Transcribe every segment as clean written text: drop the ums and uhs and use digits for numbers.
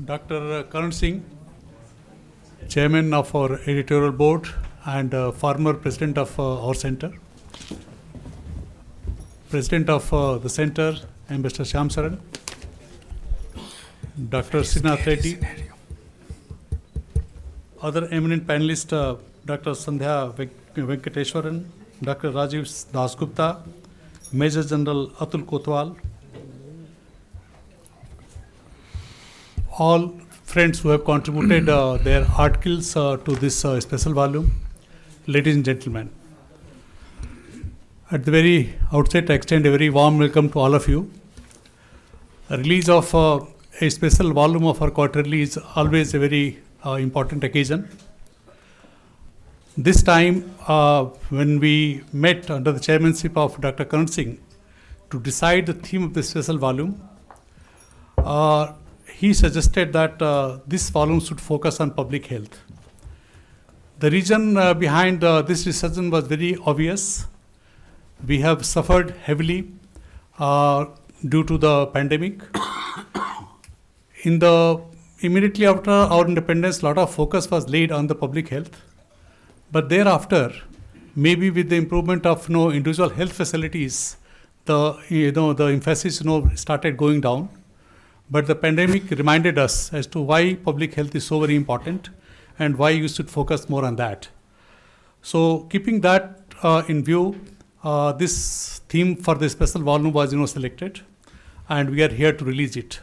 Dr. Karan Singh, Chairman of our Editorial Board and former President of our Center. President of the Center, Ambassador Shyam, Dr. Srinath Reddy, other eminent panelists, Dr. Sandhya Venkateswaran, Dr. Rajib Dasgupta, Major General Atul Kotwal, all friends who have contributed their articles to this special volume, ladies and gentlemen. At the very outset, I extend a very warm welcome to all of you. A release of a special volume of our quarterly is always a very important occasion. This time, when we met under the chairmanship of Dr. Karan Singh to decide the theme of this special volume, he suggested that this volume should focus on public health. The reason behind this decision was very obvious. We have suffered heavily due to the pandemic. Immediately after our independence, a lot of focus was laid on the public health. But thereafter, maybe with the improvement of individual health facilities, the emphasis started going down. But the pandemic reminded us as to why public health is so very important and why you should focus more on that. So keeping that in view, this theme for the special volume was selected, and we are here to release it.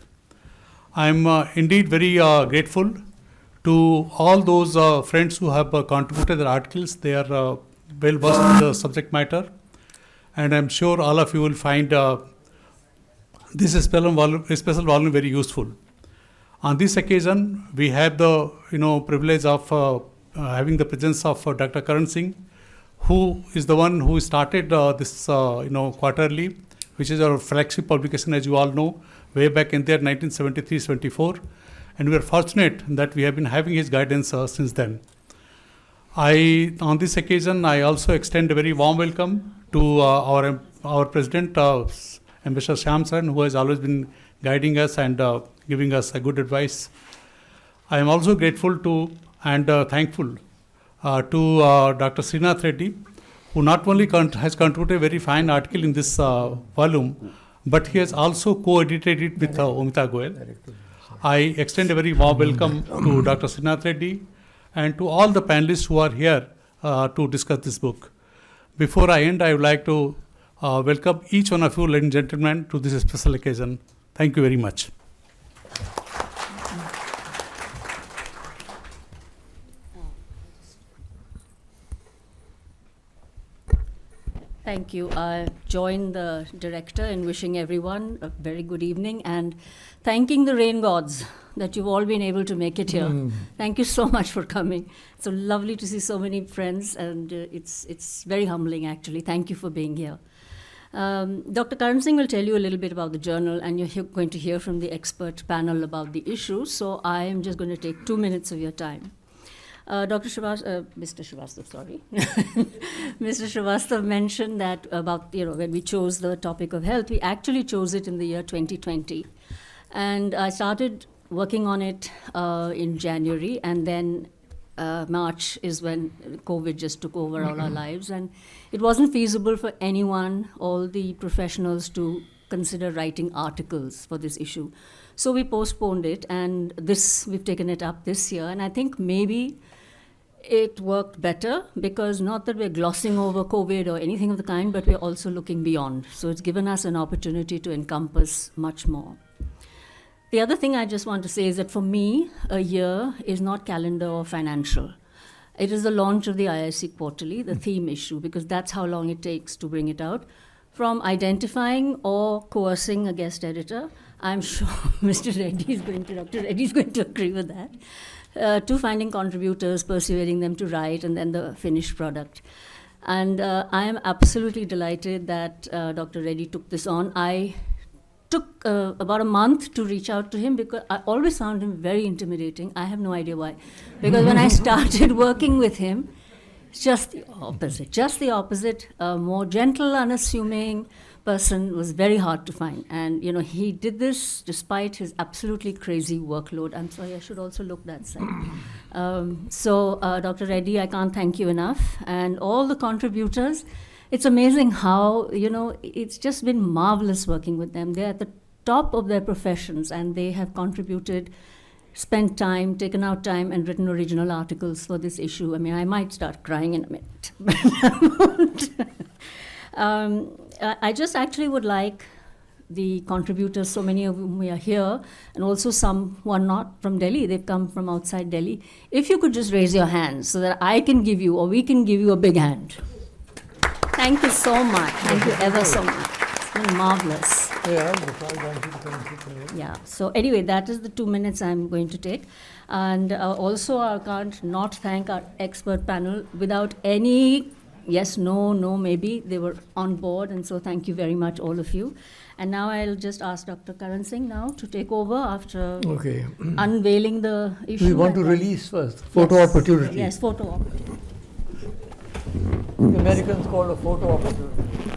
I am indeed very grateful to all those friends who have contributed their articles. They are well versed in the subject matter, and I am sure all of you will find this special volume very useful. On this occasion, we have the privilege of having the presence of Dr. Karan Singh, who is the one who started this quarterly, which is our flagship publication, as you all know, way back in there 1973-74, and we are fortunate that we have been having his guidance since then. On this occasion, I also extend a very warm welcome to our president, Ambassador Shyam, who has always been guiding us and giving us a good advice. I am also grateful to and thankful to Dr. Srinath Reddy, who not only has contributed a very fine article in this volume, but he has also co-edited it with Omita Goyal. I extend a very warm welcome to Dr. Srinath Reddy and to all the panelists who are here to discuss this book. Before I end, I would like to welcome each one of you, ladies and gentlemen, to this special occasion. Thank you very much. Thank you. I join the director in wishing everyone a very good evening and thanking the rain gods that you've all been able to make it here. Thank you so much for coming. It's so lovely to see so many friends, and it's very humbling, actually. Thank you for being here. Dr. Karan Singh will tell you a little bit about the journal, and you're going to hear from the expert panel about the issue, so I am just going to take 2 minutes of your time. Mr. Srivastava, sorry. Mr. Srivastava mentioned that about, when we chose the topic of health, we actually chose it in the year 2020. And I started working on it in January, and then March is when COVID just took over all our lives. And it wasn't feasible for anyone, all the professionals, to consider writing articles for this issue. So we postponed it, and we've taken it up this year. And I think maybe it worked better because not that we're glossing over COVID or anything of the kind, but we're also looking beyond. So it's given us an opportunity to encompass much more. The other thing I just want to say is that for me, a year is not calendar or financial. It is the launch of the IIC Quarterly, the theme issue, because that's how long it takes to bring it out. From identifying or coercing a guest editor, I'm sure Dr. Reddy is going to agree with that, to finding contributors, persuading them to write, and then the finished product. And I am absolutely delighted that Dr. Reddy took this on. I took about a month to reach out to him because I always found him very intimidating. I have no idea why. Because when I started working with him, Just the opposite. Just the opposite. A more gentle, unassuming person was very hard to find. And, he did this despite his absolutely crazy workload. I'm sorry, I should also look that side. Dr. Reddy, I can't thank you enough. And all the contributors, it's amazing how, it's just been marvelous working with them. They're at the top of their professions, and they have contributed, spent time, taken out time, and written original articles for this issue. I mean, I might start crying in a minute. But I won't. I just actually would like the contributors, so many of whom we are here, and also some who are not from Delhi, they've come from outside Delhi. If you could just raise your hands so that I can give you, or we can give you a big hand. Thank you so much. Thank you ever so much. It's been marvelous. Yeah, so anyway, that is the 2 minutes I'm going to take. And also, I can't not thank our expert panel without any yes, no, maybe. They were on board, and so thank you very much, all of you. And now I'll just ask Dr. Karan Singh now to take over after unveiling the issue. We want to release first. Photo opportunity. Yes, photo opportunity. The Americans call a photo opportunity.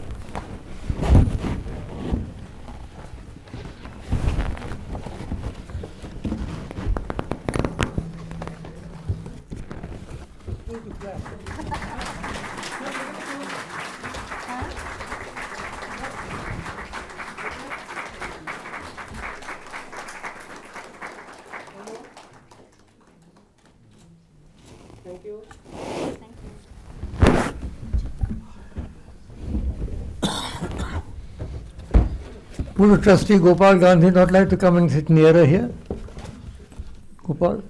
Thank you. Would Trustee Gopal Gandhi not like to come and sit nearer here? Gopal?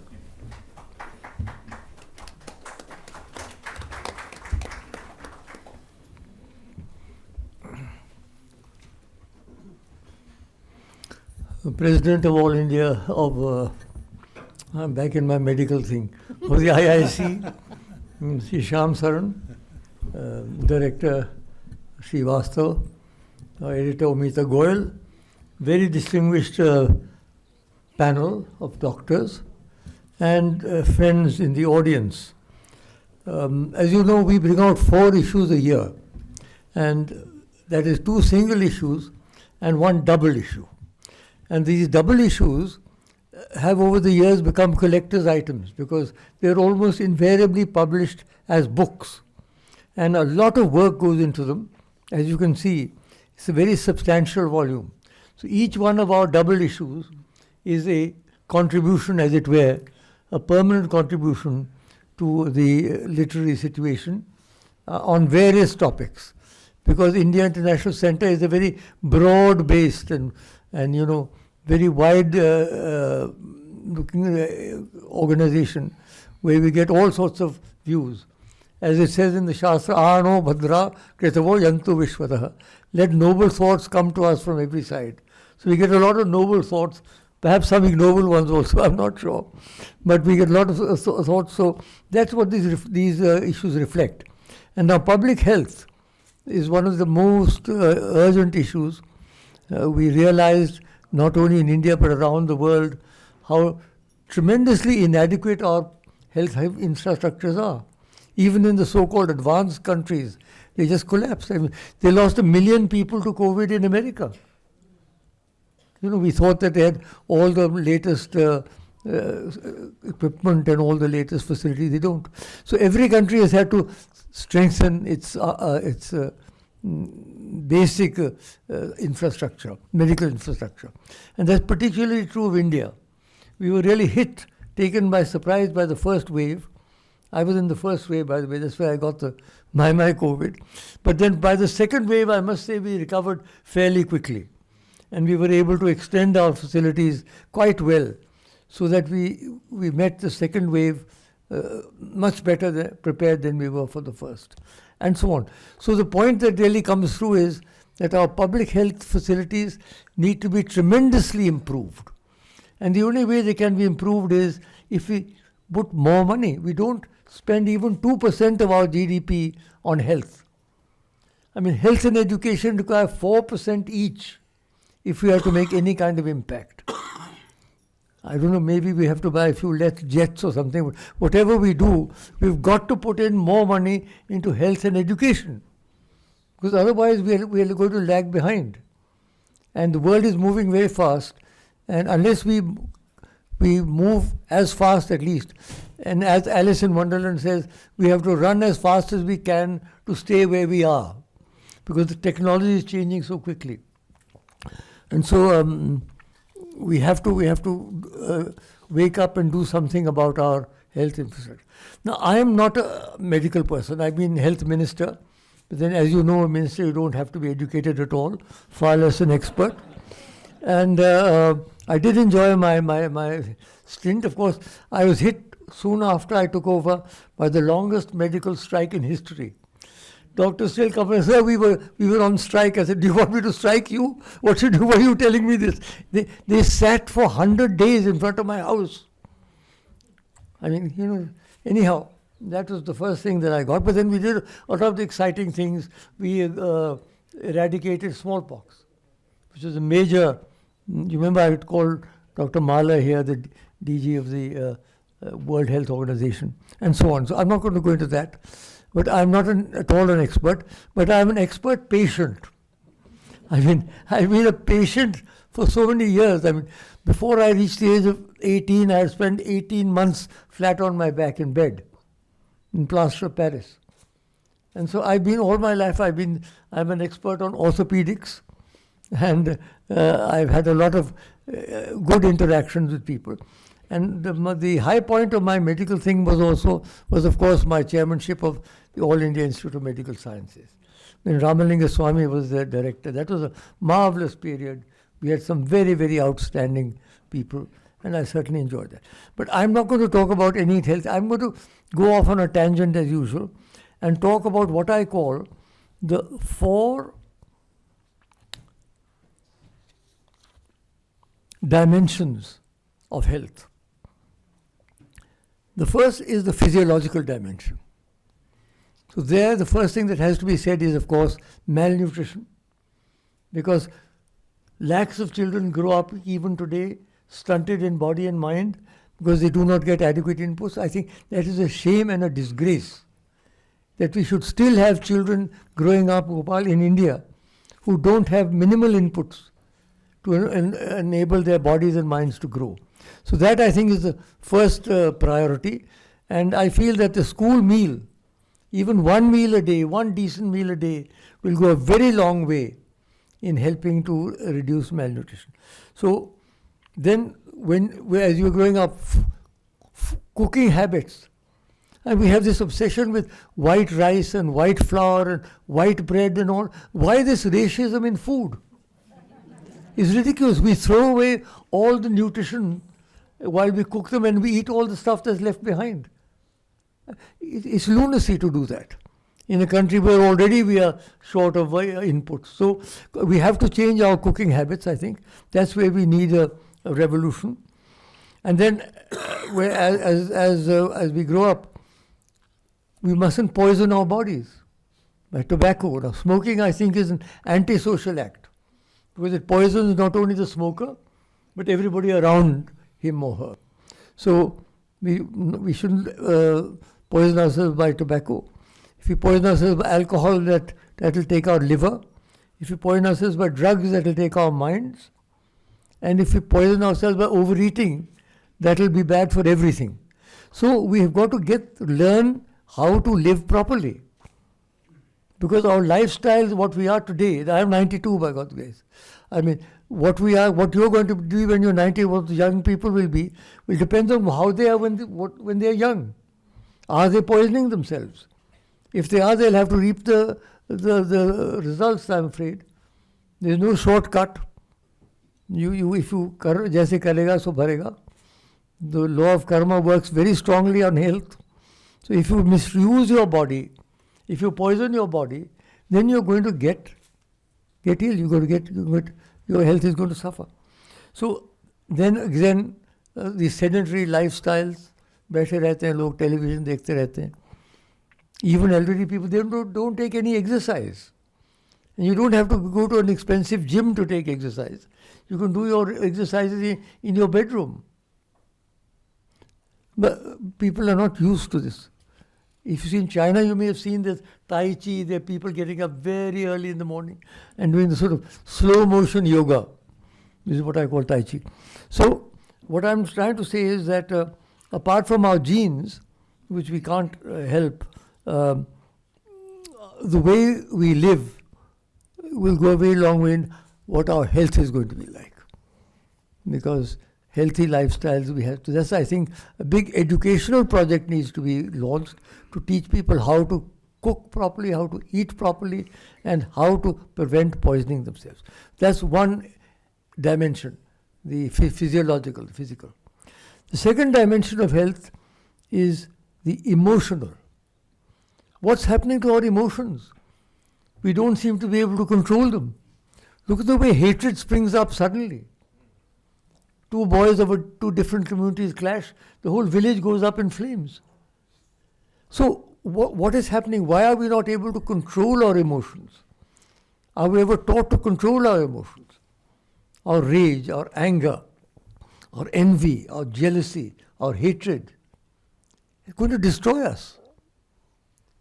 The President of All India I'm back in my medical thing, of the IIC, Sri Shyam Saran, Director Sri Vastav, Editor Omita Goyal, very distinguished panel of doctors, and friends in the audience. As you know, we bring out 4 issues a year, and that is 2 single issues and 1 double issue. And these double issues have over the years become collector's items because they're almost invariably published as books. And a lot of work goes into them. As you can see, it's a very substantial volume. So each one of our double issues is a contribution, as it were, a permanent contribution to the literary situation on various topics. Because India International Center is a very broad-based and very wide-looking organization where we get all sorts of views. As it says in the Shastra, Ano Bhadra Kritavo Yantu Vishwataha. Let noble thoughts come to us from every side. So we get a lot of noble thoughts, perhaps some ignoble ones also, I'm not sure. But we get a lot of thoughts, so that's what these issues reflect. And now public health is one of the most urgent issues. We realized not only in India but around the world how tremendously inadequate our health infrastructures are. Even in the so-called advanced countries, they just collapsed. I mean, they lost 1 million people to COVID in America. We thought that they had all the latest equipment and all the latest facilities. They don't. So every country has had to strengthen its basic infrastructure, medical infrastructure. And that's particularly true of India. We were really taken by surprise by the first wave. I was in the first wave, by the way, that's where I got my COVID. But then by the second wave, I must say we recovered fairly quickly. And we were able to extend our facilities quite well so that we met the second wave much better prepared than we were for the first, and so on. So the point that really comes through is that our public health facilities need to be tremendously improved. And the only way they can be improved is if we put more money. We don't spend even 2% of our GDP on health. I mean, health and education require 4% each if we are to make any kind of impact. I don't know, maybe we have to buy a few less jets or something. But whatever we do, we've got to put in more money into health and education. Because otherwise we are going to lag behind. And the world is moving very fast. And unless we move as fast at least, and as Alice in Wonderland says, we have to run as fast as we can to stay where we are. Because the technology is changing so quickly. And so we have to wake up and do something about our health infrastructure. Now, I am not a medical person. I've been health minister. But then, as you know, a minister, you don't have to be educated at all, far less an expert. And I did enjoy my stint. Of course, I was hit soon after I took over by the longest medical strike in history. Doctors still come and say, we were on strike. I said, do you want me to strike you? What should do? Why are you telling me this? They sat for 100 days in front of my house. I mean, anyhow, that was the first thing that I got. But then we did a lot of the exciting things. We eradicated smallpox, which was a major. You remember I had called Dr. Mala here, the DG of the World Health Organization, and so on. So I'm not going to go into that. But I'm not at all an expert, but I'm an expert patient. I've been a patient for so many years. I mean, before I reached the age of 18, I had spent 18 months flat on my back in bed in plaster of Paris. And so all my life, I'm an expert on orthopedics, and I've had a lot of good interactions with people. And the high point of my medical thing was of course, my chairmanship of the All India Institute of Medical Sciences. When Ramalinga Swami was the director, that was a marvelous period. We had some very, very outstanding people, and I certainly enjoyed that. But I'm not going to talk about any health. I'm going to go off on a tangent as usual and talk about what I call the 4 dimensions of health. The first is the physiological dimension. So there, the first thing that has to be said is, of course, malnutrition. Because lakhs of children grow up even today stunted in body and mind because they do not get adequate inputs. I think that is a shame and a disgrace that we should still have children growing up, Gopal, in India who don't have minimal inputs to enable their bodies and minds to grow. So that, I think, is the first priority. And I feel that the school meal, even one meal a day, one decent meal a day, will go a very long way in helping to reduce malnutrition. So then, as you're growing up, cooking habits, and we have this obsession with white rice and white flour and white bread and all. Why this racism in food? It's ridiculous. We throw away all the nutrition while we cook them, and we eat all the stuff that's left behind. It's lunacy to do that in a country where already we are short of inputs. So we have to change our cooking habits, I think. That's where we need a revolution. And then as we grow up, we mustn't poison our bodies by tobacco. Now, smoking, I think, is an antisocial act because it poisons not only the smoker, but everybody around him or her. So we shouldn't poison ourselves by tobacco. If we poison ourselves by alcohol, that will take our liver. If we poison ourselves by drugs, that will take our minds. And if we poison ourselves by overeating, that will be bad for everything. So we have got to learn how to live properly. Because our lifestyle is what we are today. I am 92, by God's grace. I mean, what you're going to do when you're 90, what the young people will depend on how they are when they are young. Are they poisoning themselves? If they are, they'll have to reap the results, I'm afraid. There's no shortcut. If you jaise karega, so bharega. The law of karma works very strongly on health. So if you misuse your body, if you poison your body, then you're going to get ill. Your health is going to suffer. So then again, the sedentary lifestyles, बैठे रहते हैं लोग, television देखते रहते हैं. Even elderly people, they don't take any exercise. And you don't have to go to an expensive gym to take exercise. You can do your exercises in your bedroom. But people are not used to this. If you see in China, you may have seen this Tai Chi, there are people getting up very early in the morning and doing the sort of slow motion yoga. This is what I call Tai Chi. So what I'm trying to say is that apart from our genes, which we can't help, the way we live will go a very long way in what our health is going to be like. Because healthy lifestyles we have to. That's, I think, a big educational project needs to be launched to teach people how to cook properly, how to eat properly, and how to prevent poisoning themselves. That's one dimension, the physiological, the physical. The second dimension of health is the emotional. What's happening to our emotions? We don't seem to be able to control them. Look at the way hatred springs up suddenly. Two boys of two different communities clash, the whole village goes up in flames. So what is happening? Why are we not able to control our emotions? Are we ever taught to control our emotions? Our rage, our anger, our envy, our jealousy, our hatred. It's going to destroy us.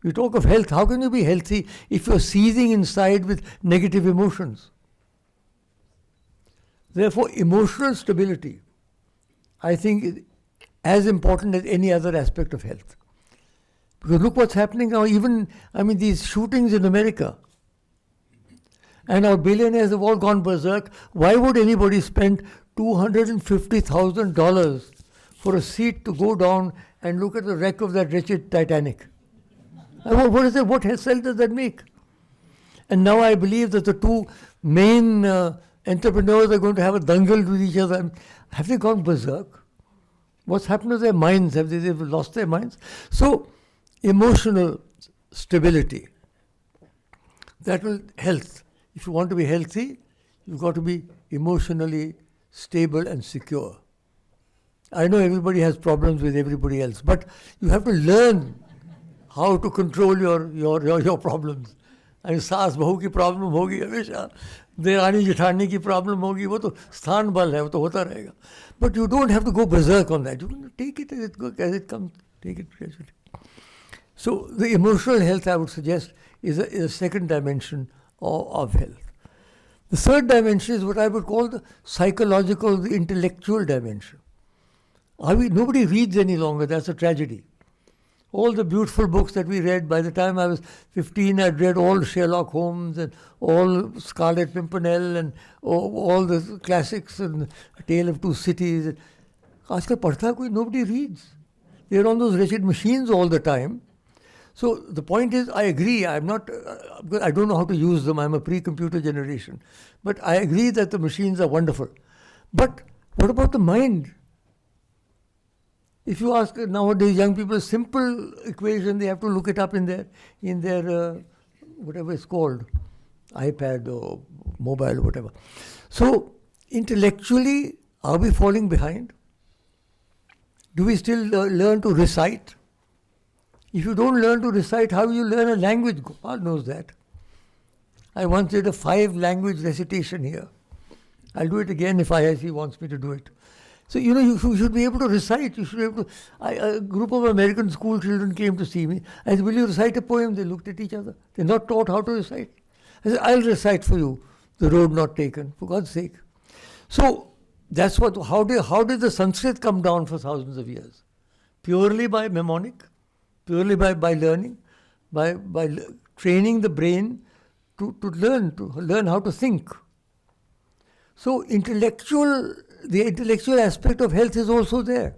You talk of health. How can you be healthy if you're seething inside with negative emotions? Therefore, emotional stability, I think, is as important as any other aspect of health. Because look what's happening now, even, these shootings in America. And our billionaires have all gone berserk. Why would anybody spend $250,000 for a seat to go down and look at the wreck of that wretched Titanic? What is it? What sense does that make? And now I believe that the two main entrepreneurs are going to have a dangle with each other. Have they gone berserk? What's happened to their minds? Have they lost their minds? So, emotional stability. That will health. If you want to be healthy, you've got to be emotionally stable and secure. I know everybody has problems with everybody else, but you have to learn how to control your problems. And सास बहू की problem होगी हमेशा, देरानी जेठानी की problem होगी, वो तो स्थान बल है, वो तो होता रहेगा. But you don't have to go berserk on that. You can take it as it comes, take it gradually. So the emotional health, I would suggest, is a second dimension of health. The third dimension is what I would call the psychological, the intellectual dimension. Nobody reads any longer. That's a tragedy. All the beautiful books that we read, by the time I was 15, I'd read all Sherlock Holmes and all Scarlet Pimpernel and all the classics and A Tale of Two Cities. Aajkal padhta koi, nobody reads. They're on those wretched machines all the time. So the point is, I agree, I don't know how to use them, I'm a pre-computer generation. But I agree that the machines are wonderful. But what about the mind? If you ask nowadays young people a simple equation, they have to look it up in their whatever it's called, iPad or mobile or whatever. So intellectually, are we falling behind? Do we still learn to recite? If you don't learn to recite, how will you learn a language? God knows that. I once did a 5-language recitation here. I'll do it again if IIC wants me to do it. So, you should be able to recite. You should be able to. A group of American school children came to see me. I said, will you recite a poem? They looked at each other. They're not taught how to recite. I said, I'll recite for you, The Road Not Taken, for God's sake. So, that's how did the Sanskrit come down for thousands of years? Purely by mnemonic, purely by learning, by training the brain to learn how to think. So, the intellectual aspect of health is also there.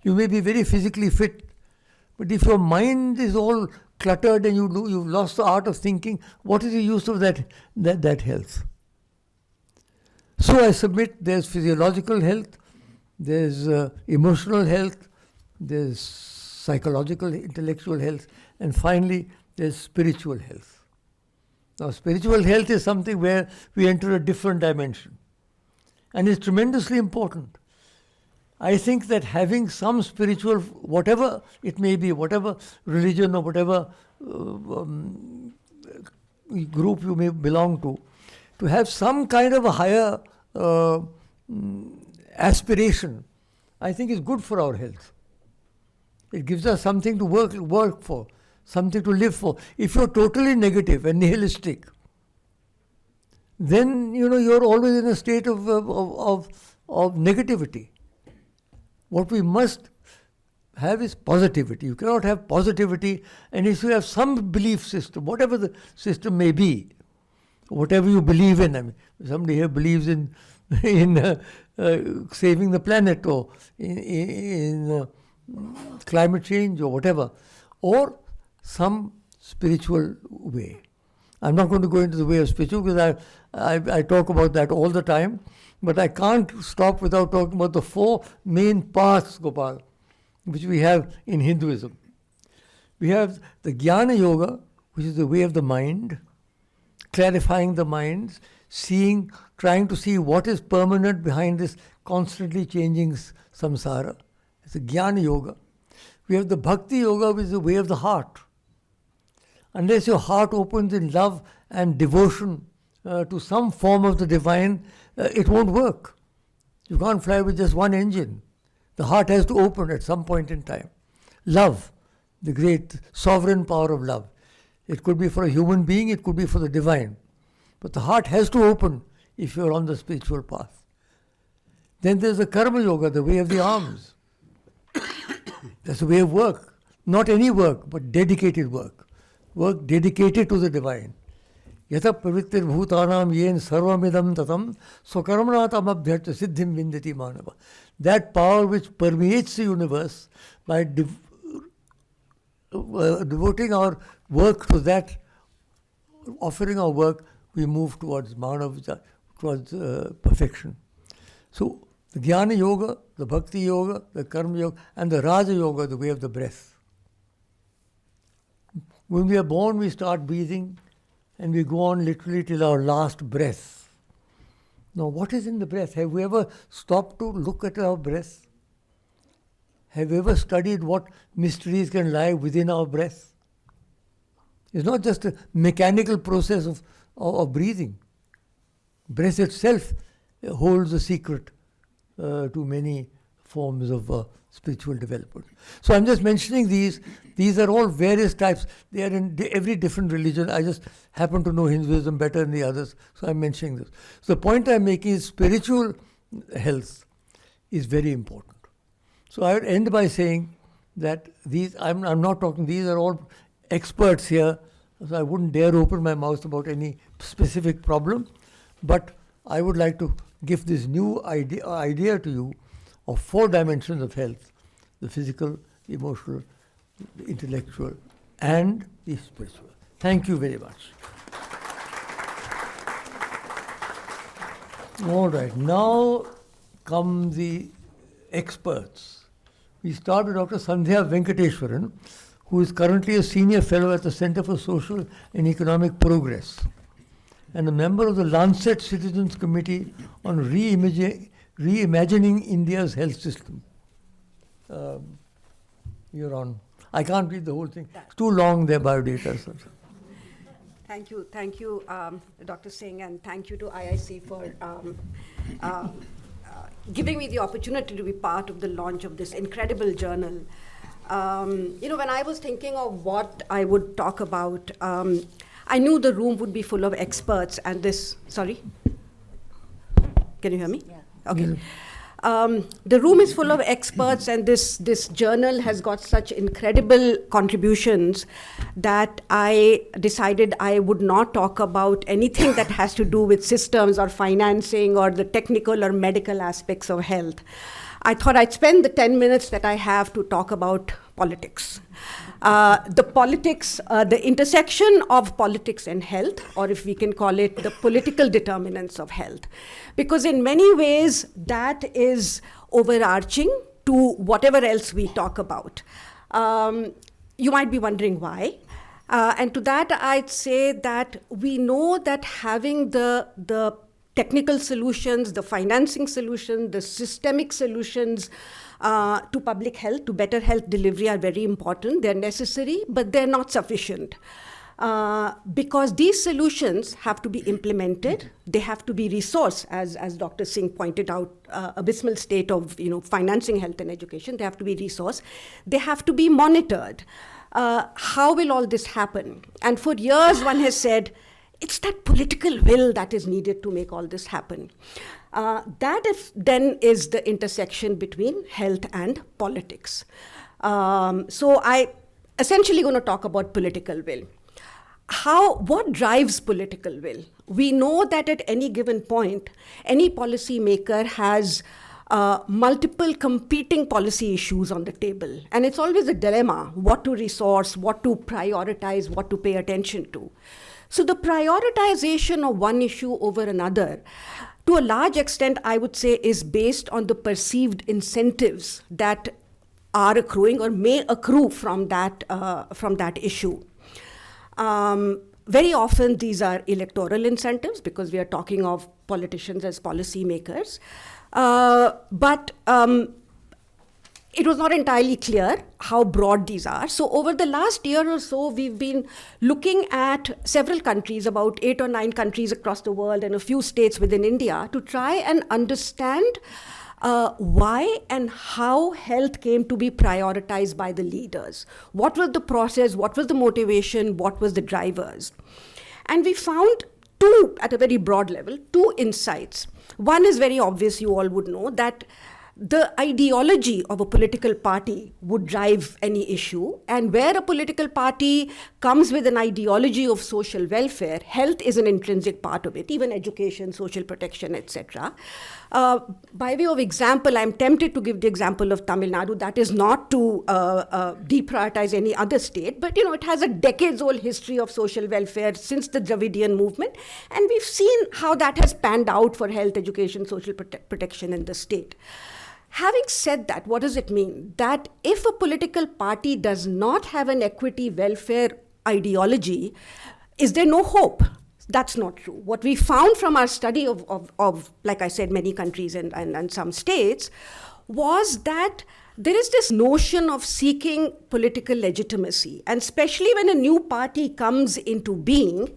You may be very physically fit, but if your mind is all cluttered and you've lost the art of thinking, what is the use of that health? So I submit there's physiological health, there's emotional health, there's psychological, intellectual health, and finally there's spiritual health. Now, spiritual health is something where we enter a different dimension. And it's tremendously important. I think that having some spiritual, whatever it may be, whatever religion or whatever group you may belong to have some kind of a higher aspiration, I think is good for our health. It gives us something to work for, something to live for. If you're totally negative and nihilistic, then you're always in a state of negativity. What we must have is positivity. You cannot have positivity, and if you have some belief system, whatever the system may be, whatever you believe in. I mean, somebody here believes in saving the planet, or in climate change, or whatever, or some spiritual way. I'm not going to go into the way of spiritual because I talk about that all the time, but I can't stop without talking about the 4 main paths, Gopal, which we have in Hinduism. We have the Jnana Yoga, which is the way of the mind, clarifying the minds, trying to see what is permanent behind this constantly changing samsara. It's the Jnana Yoga. We have the Bhakti Yoga, which is the way of the heart. Unless your heart opens in love and devotion to some form of the divine, it won't work. You can't fly with just one engine. The heart has to open at some point in time. Love, the great sovereign power of love. It could be for a human being, it could be for the divine. But the heart has to open if you're on the spiritual path. Then there's the Karma Yoga, the way of the arms. That's the way of work. Not any work, but dedicated work. Work dedicated to the divine. Yata pravittir bhutanam yen sarvamidam tatam swakarmanatam abhyarcha siddhim vindati manava. That power which permeates the universe, by devoting our work to that, offering our work, we move towards manava, towards perfection. So the Jnana Yoga, the Bhakti Yoga, the Karma Yoga, and the Raja Yoga, the way of the breath. When we are born, we start breathing, and we go on literally till our last breath. Now, what is in the breath? Have we ever stopped to look at our breath? Have you ever studied what mysteries can lie within our breath? It's not just a mechanical process of breathing. Breath itself holds a secret to many forms of spiritual development. So I'm just mentioning these. These are all various types. They are in every different religion. I just happen to know Hinduism better than the others, so I'm mentioning this. So the point I'm making is spiritual health is very important. So I would end by saying that I'm not talking, these are all experts here, so I wouldn't dare open my mouth about any specific problem, but I would like to give this new idea to you of 4 dimensions of health: the physical, the emotional, the intellectual, and the spiritual. Thank you very much. All right, now come the experts. We start with Dr. Sandhya Venkateswaran, who is currently a senior fellow at the Center for Social and Economic Progress and a member of the Lancet Citizens Committee on Reimagining India's Health System. You're on. I can't read the whole thing. It's too long, their biodata. Thank you, Dr. Singh, and thank you to IIC for giving me the opportunity to be part of the launch of this incredible journal. When I was thinking of what I would talk about, I knew the room would be full of experts, and this, sorry? Can you hear me? Yeah. Okay. The room is full of experts, and this journal has got such incredible contributions that I decided I would not talk about anything that has to do with systems or financing or the technical or medical aspects of health. I thought I'd spend the 10 minutes that I have to talk about politics. The intersection of politics and health, or if we can call it the political determinants of health. Because in many ways, that is overarching to whatever else we talk about. You might be wondering why. And to that, I'd say that we know that having the technical solutions, the financing solutions, the systemic solutions to public health, to better health delivery are very important. They're necessary, but they're not sufficient. because these solutions have to be implemented, they have to be resourced, as Dr. Singh pointed out, abysmal state of financing health and education, they have to be resourced, they have to be monitored. How will all this happen? And for years one has said, it's that political will that is needed to make all this happen. Then is the intersection between health and politics. So I essentially going to talk about political will. What drives political will? We know that at any given point, any policy maker has multiple competing policy issues on the table. And it's always a dilemma, what to resource, what to prioritize, what to pay attention to. So the prioritization of one issue over another, to a large extent, I would say, is based on the perceived incentives that are accruing or may accrue from that issue. Very often these are electoral incentives because we are talking of politicians as policy makers. But it was not entirely clear how broad these are. So over the last year or so, we've been looking at several countries, about 8 or 9 countries across the world and a few states within India, to try and understand why and how health came to be prioritized by the leaders. What was the process? What was the motivation? What was the drivers? And we found at a very broad level, 2 insights. One is very obvious, you all would know, that the ideology of a political party would drive any issue. And where a political party comes with an ideology of social welfare, health is an intrinsic part of it, even education, social protection, etc. By way of example, I'm tempted to give the example of Tamil Nadu. That is not to deprioritize any other state, but it has a decades-old history of social welfare since the Dravidian movement. And we've seen how that has panned out for health, education, social protection in the state. Having said that, what does it mean? That if a political party does not have an equity welfare ideology, is there no hope? That's not true. What we found from our study of like I said, many countries and some states, was that there is this notion of seeking political legitimacy. And especially when a new party comes into being,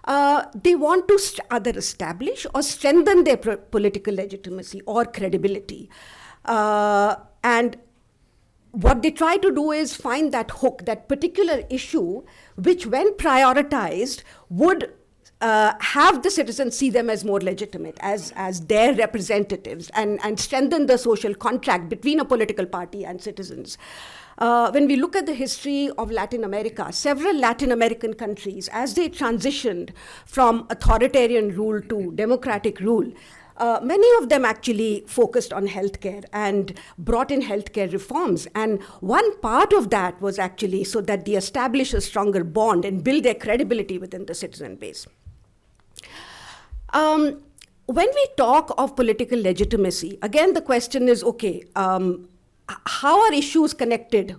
they want to either establish or strengthen their political legitimacy or credibility. And what they try to do is find that hook, that particular issue, which when prioritized would have the citizens see them as more legitimate, as their representatives, and strengthen the social contract between a political party and citizens. When we look at the history of Latin America, several Latin American countries, as they transitioned from authoritarian rule to democratic rule, many of them actually focused on healthcare and brought in healthcare reforms. And one part of that was actually so that they establish a stronger bond and build their credibility within the citizen base. When we talk of political legitimacy, again, the question is, okay, how are issues connected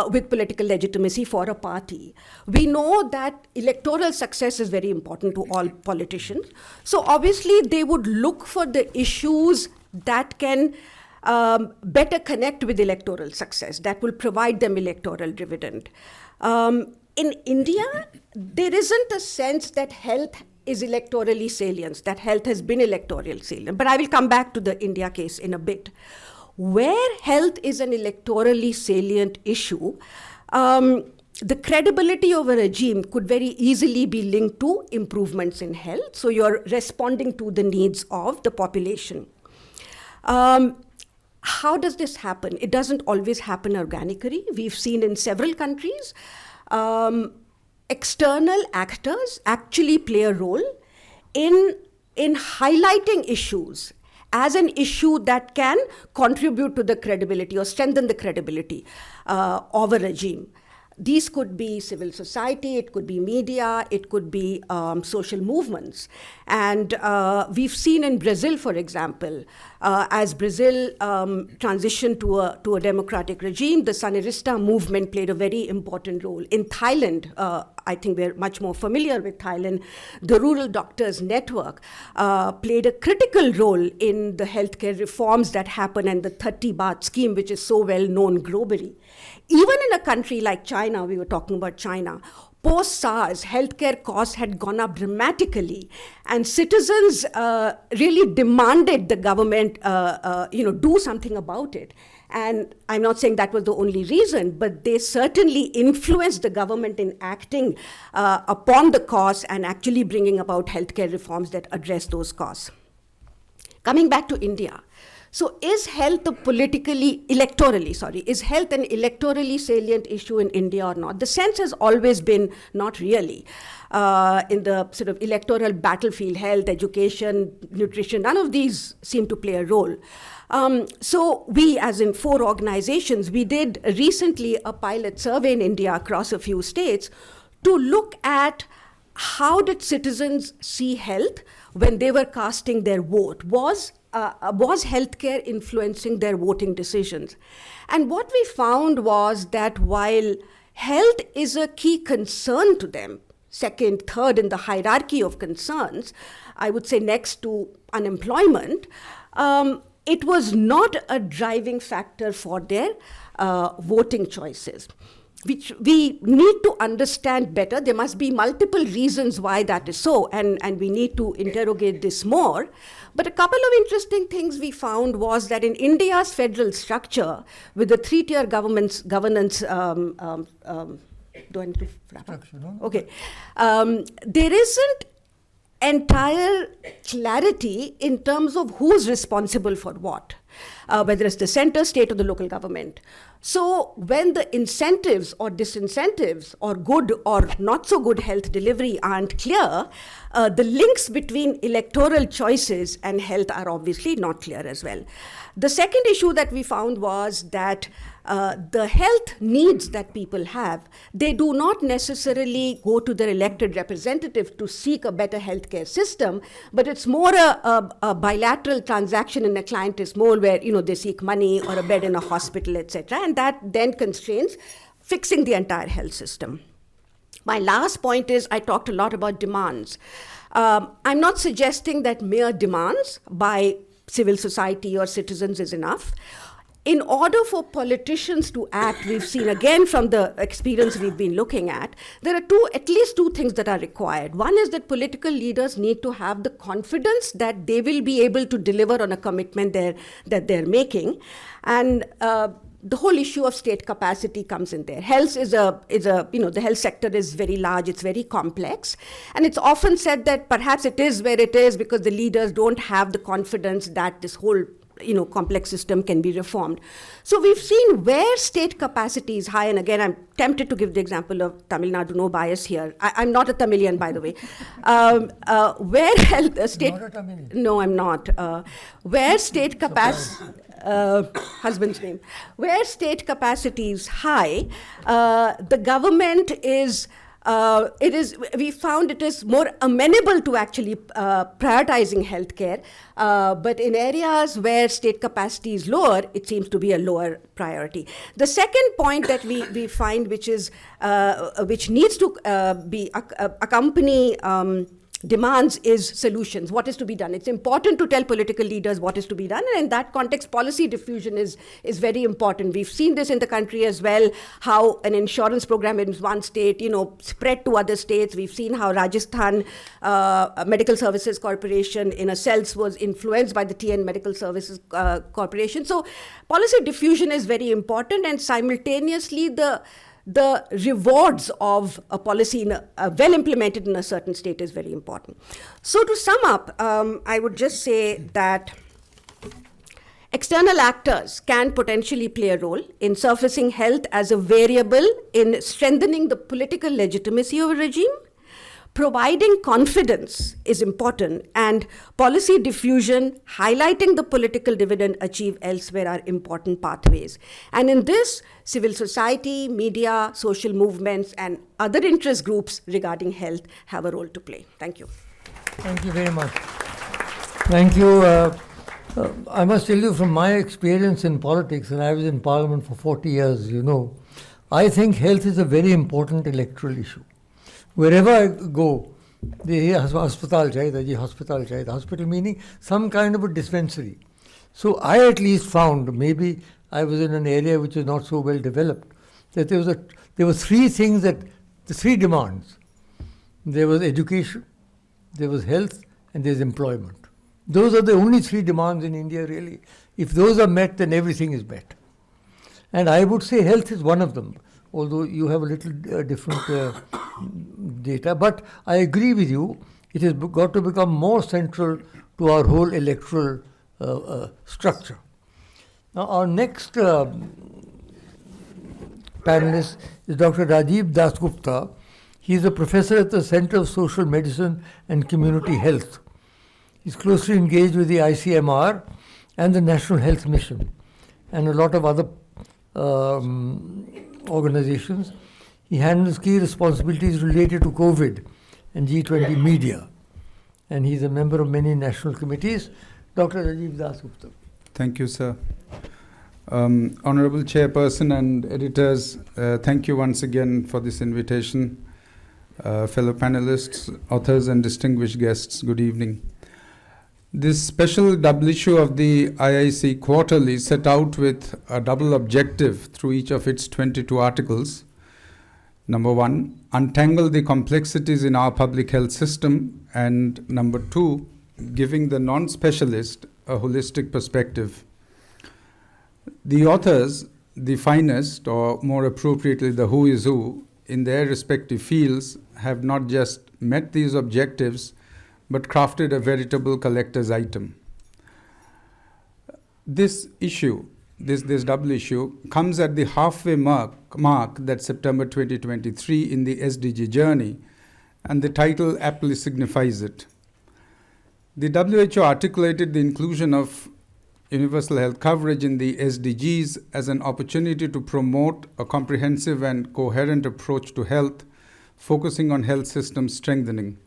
with political legitimacy for a party? We know that electoral success is very important to all politicians. So obviously they would look for the issues that can better connect with electoral success, that will provide them electoral dividend. In India, there isn't a sense that health is electorally salient, that health has been electorally salient. But I will come back to the India case in a bit. Where health is an electorally salient issue, the credibility of a regime could very easily be linked to improvements in health. So you're responding to the needs of the population. How does this happen? It doesn't always happen organically. We've seen in several countries, external actors actually play a role in highlighting issues as an issue that can contribute to the credibility or strengthen the credibility of a regime. These could be civil society, it could be media, it could be social movements. And we've seen in Brazil, for example, as Brazil transitioned to a democratic regime, the Sanirista movement played a very important role. In Thailand, I think we're much more familiar with Thailand, the Rural Doctors Network played a critical role in the healthcare reforms that happened and the 30 baht scheme, which is so well known globally. Even in a country like China, we were talking about China, post-SARS, healthcare costs had gone up dramatically, and citizens really demanded the government, do something about it. And I'm not saying that was the only reason, but they certainly influenced the government in acting upon the costs and actually bringing about healthcare reforms that address those costs. Coming back to India. So is health is health an electorally salient issue in India or not? The sense has always been not really. In the sort of electoral battlefield, health, education, nutrition, none of these seem to play a role. So we, as in 4 organizations, we did recently a pilot survey in India across a few states to look at how did citizens see health when they were casting their vote. Was healthcare influencing their voting decisions? And what we found was that while health is a key concern to them, second, third in the hierarchy of concerns, I would say next to unemployment, it was not a driving factor for their voting choices, which we need to understand better. There must be multiple reasons why that is so, and we need to interrogate this more. But a couple of interesting things we found was that in India's federal structure, with the 3-tier governance, do I need to wrap up? Okay. There isn't entire clarity in terms of who's responsible for what, whether it's the center, state, or the local government. So when the incentives or disincentives or good or not so good health delivery aren't clear, the links between electoral choices and health are obviously not clear as well. The second issue that we found was that the health needs that people have, they do not necessarily go to their elected representative to seek a better healthcare system, but it's more a bilateral transaction in a clientist mode where they seek money or a bed in a hospital, etc., and that then constrains fixing the entire health system. My last point is I talked a lot about demands. I'm not suggesting that mere demands by civil society or citizens is enough. In order for politicians to act, we've seen again from the experience we've been looking at, there are at least two things that are required. One is that political leaders need to have the confidence that they will be able to deliver on a commitment that they're making. And the whole issue of state capacity comes in there. Health the health sector is very large, it's very complex. And it's often said that perhaps it is where it is because the leaders don't have the confidence that this whole complex system can be reformed. So we've seen where state capacity is high, and again, I'm tempted to give the example of Tamil Nadu, no bias here. I'm not a Tamilian, by the way. Where health state... Not a Tamilian? No, I'm not. Where state capacity... husband's name. Where state capacity is high, the government is... we found it is more amenable to actually prioritizing healthcare, but in areas where state capacity is lower, it seems to be a lower priority. The second point that we find, which needs to be accompany demands is solutions. What is to be done? It's important to tell political leaders what is to be done, and in that context, policy diffusion is very important. We've seen this in the country as well, how an insurance program in one state, spread to other states. We've seen how Rajasthan Medical Services Corporation in a sense was influenced by the TN Medical Services Corporation. So policy diffusion is very important, and simultaneously the rewards of a policy well implemented in a certain state is very important. So to sum up, I would just say that external actors can potentially play a role in surfacing health as a variable in strengthening the political legitimacy of a regime. Providing confidence is important, and policy diffusion, highlighting the political dividend achieved elsewhere are important pathways. And in this, civil society, media, social movements, and other interest groups regarding health have a role to play. Thank you. Thank you very much. Thank you. I must tell you from my experience in politics, and I was in Parliament for 40 years, I think health is a very important electoral issue. Wherever I go, they hear hospital chahiye, hospital meaning some kind of a dispensary. So I at least found, maybe I was in an area which is not so well developed, that there were three things that the three demands. There was education, there was health, and there's employment. Those are the only three demands in India, really. If those are met, then everything is met. And I would say health is one of them, although you have a little different data. But I agree with you, it has got to become more central to our whole electoral structure. Now, our next panelist is Dr. Rajib Dasgupta. He is a professor at the Center of Social Medicine and Community Health. He's closely engaged with the ICMR and the National Health Mission and a lot of other organizations. He handles key responsibilities related to COVID and G20 media. And he's a member of many national committees. Dr. Rajib Dasgupta. Thank you, sir. Honorable Chairperson and editors, thank you once again for this invitation. Fellow panelists, authors and distinguished guests, good evening. This special double issue of the IIC Quarterly set out with a double objective through each of its 22 articles. Number one, untangle the complexities in our public health system, and number two, giving the non-specialist a holistic perspective. The authors, the finest, or more appropriately the who is who, in their respective fields, have not just met these objectives, but crafted a veritable collector's item. This issue, this double issue, comes at the halfway mark that September 2023 in the SDG journey, and the title aptly signifies it. The WHO articulated the inclusion of universal health coverage in the SDGs as an opportunity to promote a comprehensive and coherent approach to health, focusing on health system strengthening.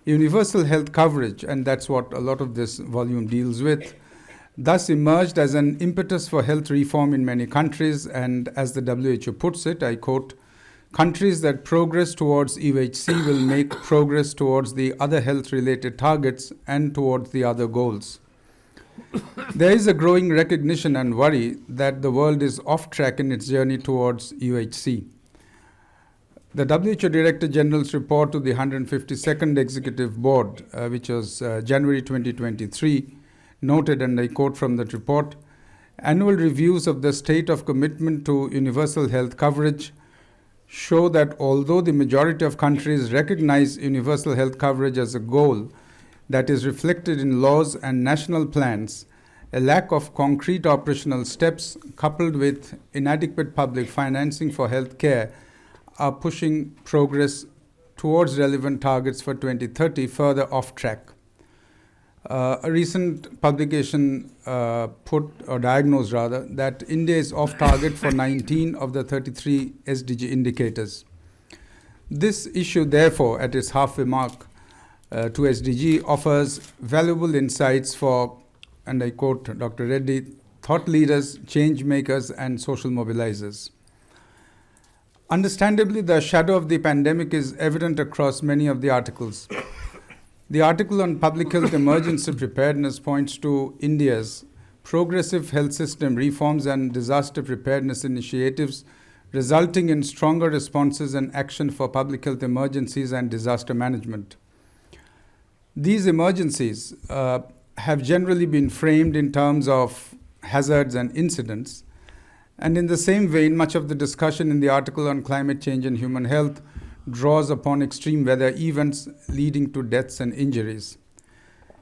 Universal health coverage, and that's what a lot of this volume deals with, thus emerged as an impetus for health reform in many countries, and as the WHO puts it, I quote, "Countries that progress towards UHC will make progress towards the other health-related targets and towards the other goals." There is a growing recognition and worry that the world is off track in its journey towards UHC. The WHO Director General's report to the 152nd Executive Board, which was January 2023, noted, and I quote from that report, "Annual reviews of the state of commitment to universal health coverage show that although the majority of countries recognize universal health coverage as a goal that is reflected in laws and national plans, a lack of concrete operational steps coupled with inadequate public financing for health care are pushing progress towards relevant targets for 2030 further off track." A recent publication diagnosed that India is off target for 19 of the 33 SDG indicators. This issue, therefore, at its halfway mark to SDG, offers valuable insights for, and I quote Dr. Reddy, thought leaders, change makers, and social mobilizers. Understandably, the shadow of the pandemic is evident across many of the articles. The article on public health emergency preparedness points to India's progressive health system reforms and disaster preparedness initiatives, resulting in stronger responses and action for public health emergencies and disaster management. These emergencies have generally been framed in terms of hazards and incidents. And in the same vein, much of the discussion in the article on climate change and human health draws upon extreme weather events leading to deaths and injuries.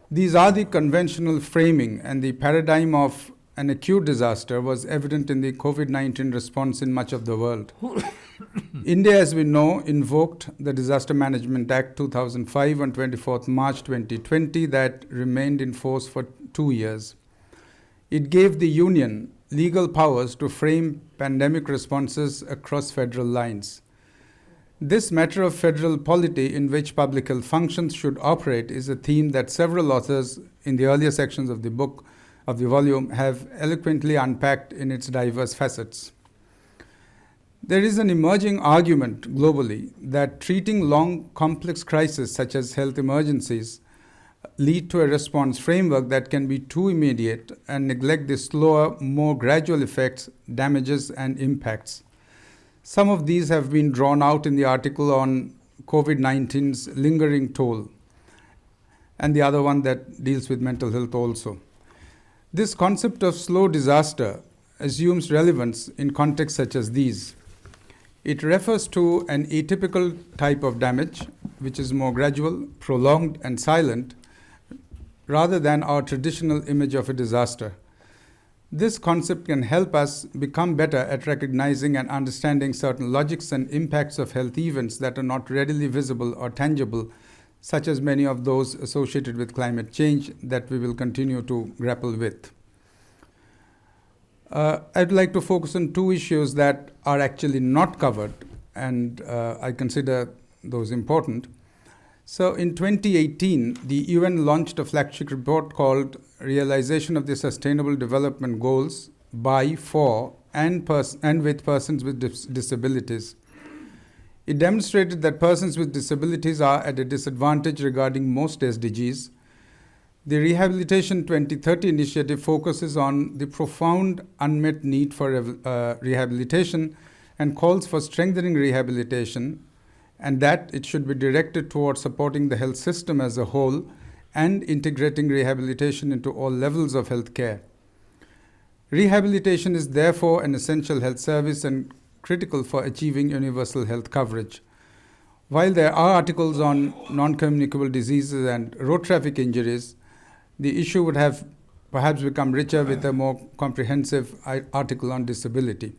These are the conventional framing, and the paradigm of an acute disaster was evident in the COVID-19 response in much of the world. India, as we know, invoked the Disaster Management Act 2005 on 24th March 2020 that remained in force for 2 years. It gave the Union legal powers to frame pandemic responses across federal lines. This matter of federal polity in which public health functions should operate is a theme that several authors in the earlier sections of the book, of the volume, have eloquently unpacked in its diverse facets. There is an emerging argument globally that treating long, complex crises such as health emergencies lead to a response framework that can be too immediate and neglect the slower, more gradual effects, damages, and impacts. Some of these have been drawn out in the article on COVID-19's lingering toll, and the other one that deals with mental health also. This concept of slow disaster assumes relevance in contexts such as these. It refers to an atypical type of damage, which is more gradual, prolonged, and silent, rather than our traditional image of a disaster. This concept can help us become better at recognizing and understanding certain logics and impacts of health events that are not readily visible or tangible, such as many of those associated with climate change that we will continue to grapple with. I'd like to focus on two issues that are actually not covered, and I consider those important. So in 2018, the UN launched a flagship report called Realization of the Sustainable Development Goals by, for, and with persons with disabilities. It demonstrated that persons with disabilities are at a disadvantage regarding most SDGs. The Rehabilitation 2030 initiative focuses on the profound unmet need for rehabilitation and calls for strengthening rehabilitation, and that it should be directed towards supporting the health system as a whole and integrating rehabilitation into all levels of health care. Rehabilitation is therefore an essential health service and critical for achieving universal health coverage. While there are articles on non-communicable diseases and road traffic injuries, the issue would have perhaps become richer with a more comprehensive article on disability.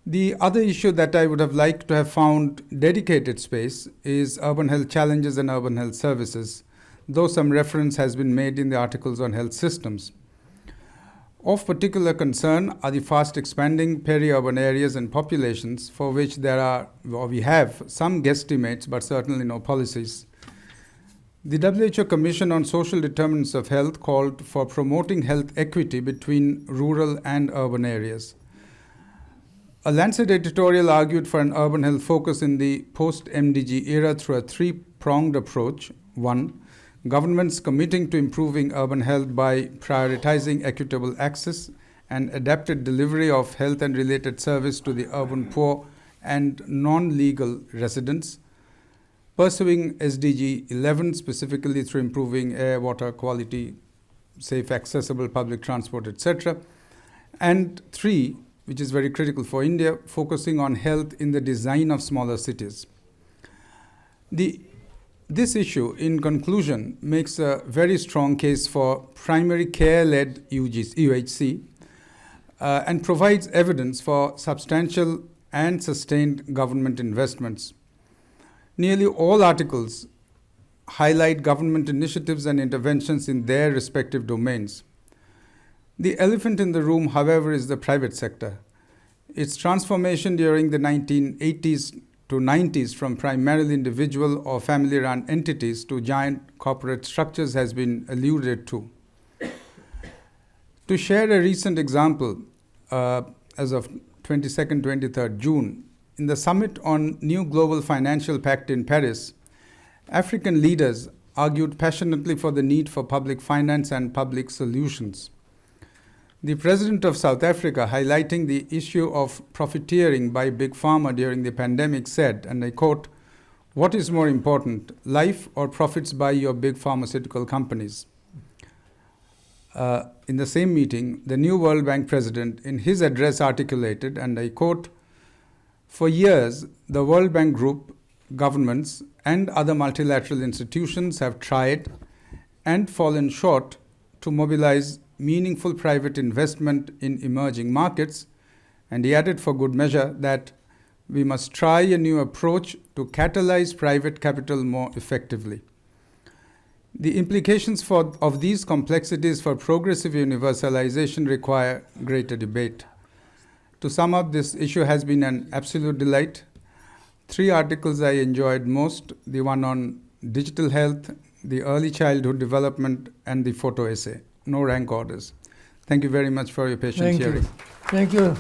The other issue that I would have liked to have found dedicated space is urban health challenges and urban health services, though some reference has been made in the articles on health systems. Of particular concern are the fast expanding peri-urban areas and populations for which we have some guesstimates but certainly no policies. The WHO Commission on Social Determinants of Health called for promoting health equity between rural and urban areas. A Lancet editorial argued for an urban health focus in the post-MDG era through a three-pronged approach. 1. Governments committing to improving urban health by prioritizing equitable access and adapted delivery of health and related service to the urban poor and non-legal residents. Pursuing SDG 11 specifically through improving air, water quality, safe, accessible public transport, etc. And 3, which is very critical for India, focusing on health in the design of smaller cities. This issue, in conclusion, makes a very strong case for primary care-led UHC and provides evidence for substantial and sustained government investments. Nearly all articles highlight government initiatives and interventions in their respective domains. The elephant in the room, however, is the private sector. Its transformation during the 1980s to 90s from primarily individual or family-run entities to giant corporate structures has been alluded to. To share a recent example, as of 22nd, 23rd June, in the Summit on New Global Financial Pact in Paris, African leaders argued passionately for the need for public finance and public solutions. The President of South Africa, highlighting the issue of profiteering by Big Pharma during the pandemic, said, and I quote, "What is more important, life or profits by your big pharmaceutical companies?" In the same meeting, the new World Bank President, in his address, articulated, and I quote, "For years, the World Bank Group, governments, and other multilateral institutions have tried and fallen short to mobilize meaningful private investment in emerging markets," and he added for good measure that we must try a new approach to catalyze private capital more effectively. The implications of these complexities for progressive universalization require greater debate. To sum up, this issue has been an absolute delight. 3 articles I enjoyed most: the one on digital health, the early childhood development, and the photo essay. No rank orders. Thank you very much for your patience hearing. Thank you.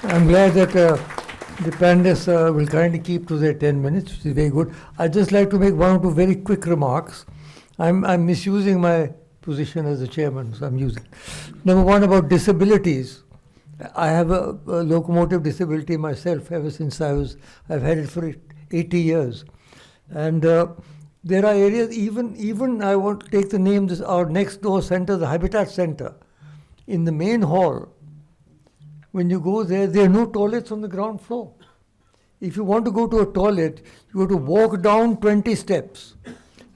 I'm glad that the panelists will kindly keep to their 10 minutes, which is very good. I'd just like to make 1 or 2 very quick remarks. I'm misusing my position as the chairman, so I'm using. Number 1, about disabilities. I have a locomotive disability myself ever since I've had it for 80 years. And there are areas, even I want to take the name, this our next door center, the Habitat Center, in the main hall. When you go there are no toilets on the ground floor. If you want to go to a toilet, you have to walk down 20 steps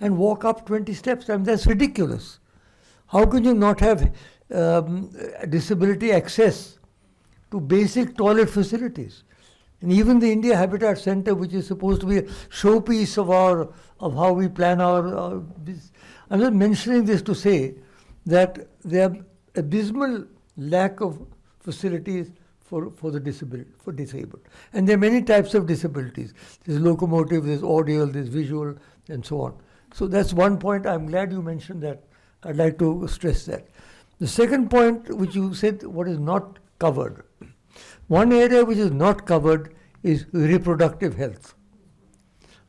and walk up 20 steps. I mean, that's ridiculous. How can you not have disability access to basic toilet facilities? And even the India Habitat Center, which is supposed to be a showpiece of how we plan our I'm just mentioning this to say that there are abysmal lack of facilities for disabled. And there are many types of disabilities. There's locomotive, there's audio, there's visual, and so on. So that's one point. I'm glad you mentioned that. I'd like to stress that. The second point, which you said, what is not covered. One area which is not covered is reproductive health.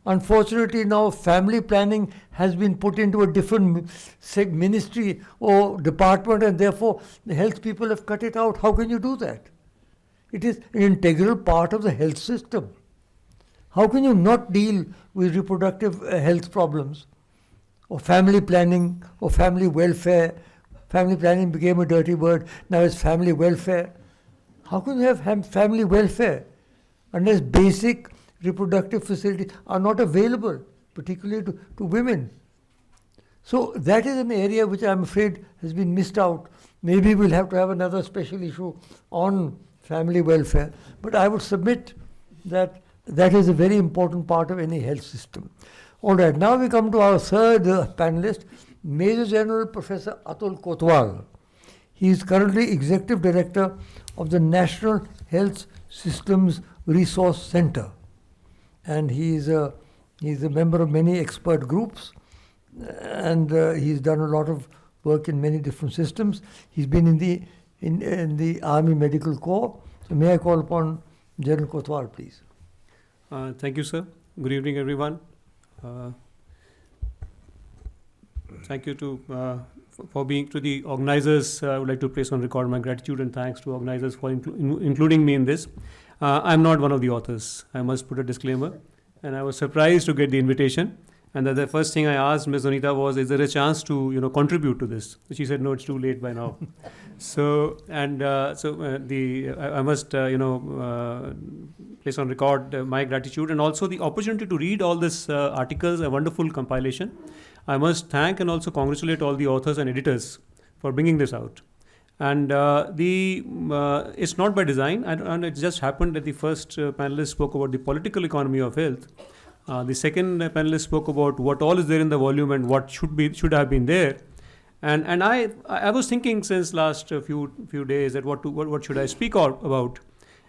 Unfortunately, now family planning has been put into a different ministry or department, and therefore the health people have cut it out. How can you do that? It is an integral part of the health system. How can you not deal with reproductive health problems or family planning or family welfare? Family planning became a dirty word. Now it's family welfare. How can you have family welfare unless basic reproductive facilities are not available, particularly to women? So that is an area which I'm afraid has been missed out. Maybe we'll have to have another special issue on family welfare. But I would submit that that is a very important part of any health system. All right, now we come to our third panelist, Major General Professor Atul Kotwal. He is currently Executive Director of the National Health Systems Resource Center. And he's a member of many expert groups, and he's done a lot of work in many different systems. He's been in the Army Medical Corps. So may I call upon General Kotwal, please. Thank you, sir. Good evening, everyone. Thank you for being to the organizers. I would like to place on record my gratitude and thanks to organizers for including me in this. I'm not one of the authors. I must put a disclaimer. And I was surprised to get the invitation. And the first thing I asked Ms. Omita was, is there a chance to contribute to this? She said, no, it's too late by now. I must place on record my gratitude and also the opportunity to read all these articles, a wonderful compilation. I must thank and also congratulate all the authors and editors for bringing this out. And it's not by design, and it just happened that the first panelist spoke about the political economy of health. The second panelist spoke about what all is there in the volume and what should have been there. And I was thinking since last few days that what should I speak about.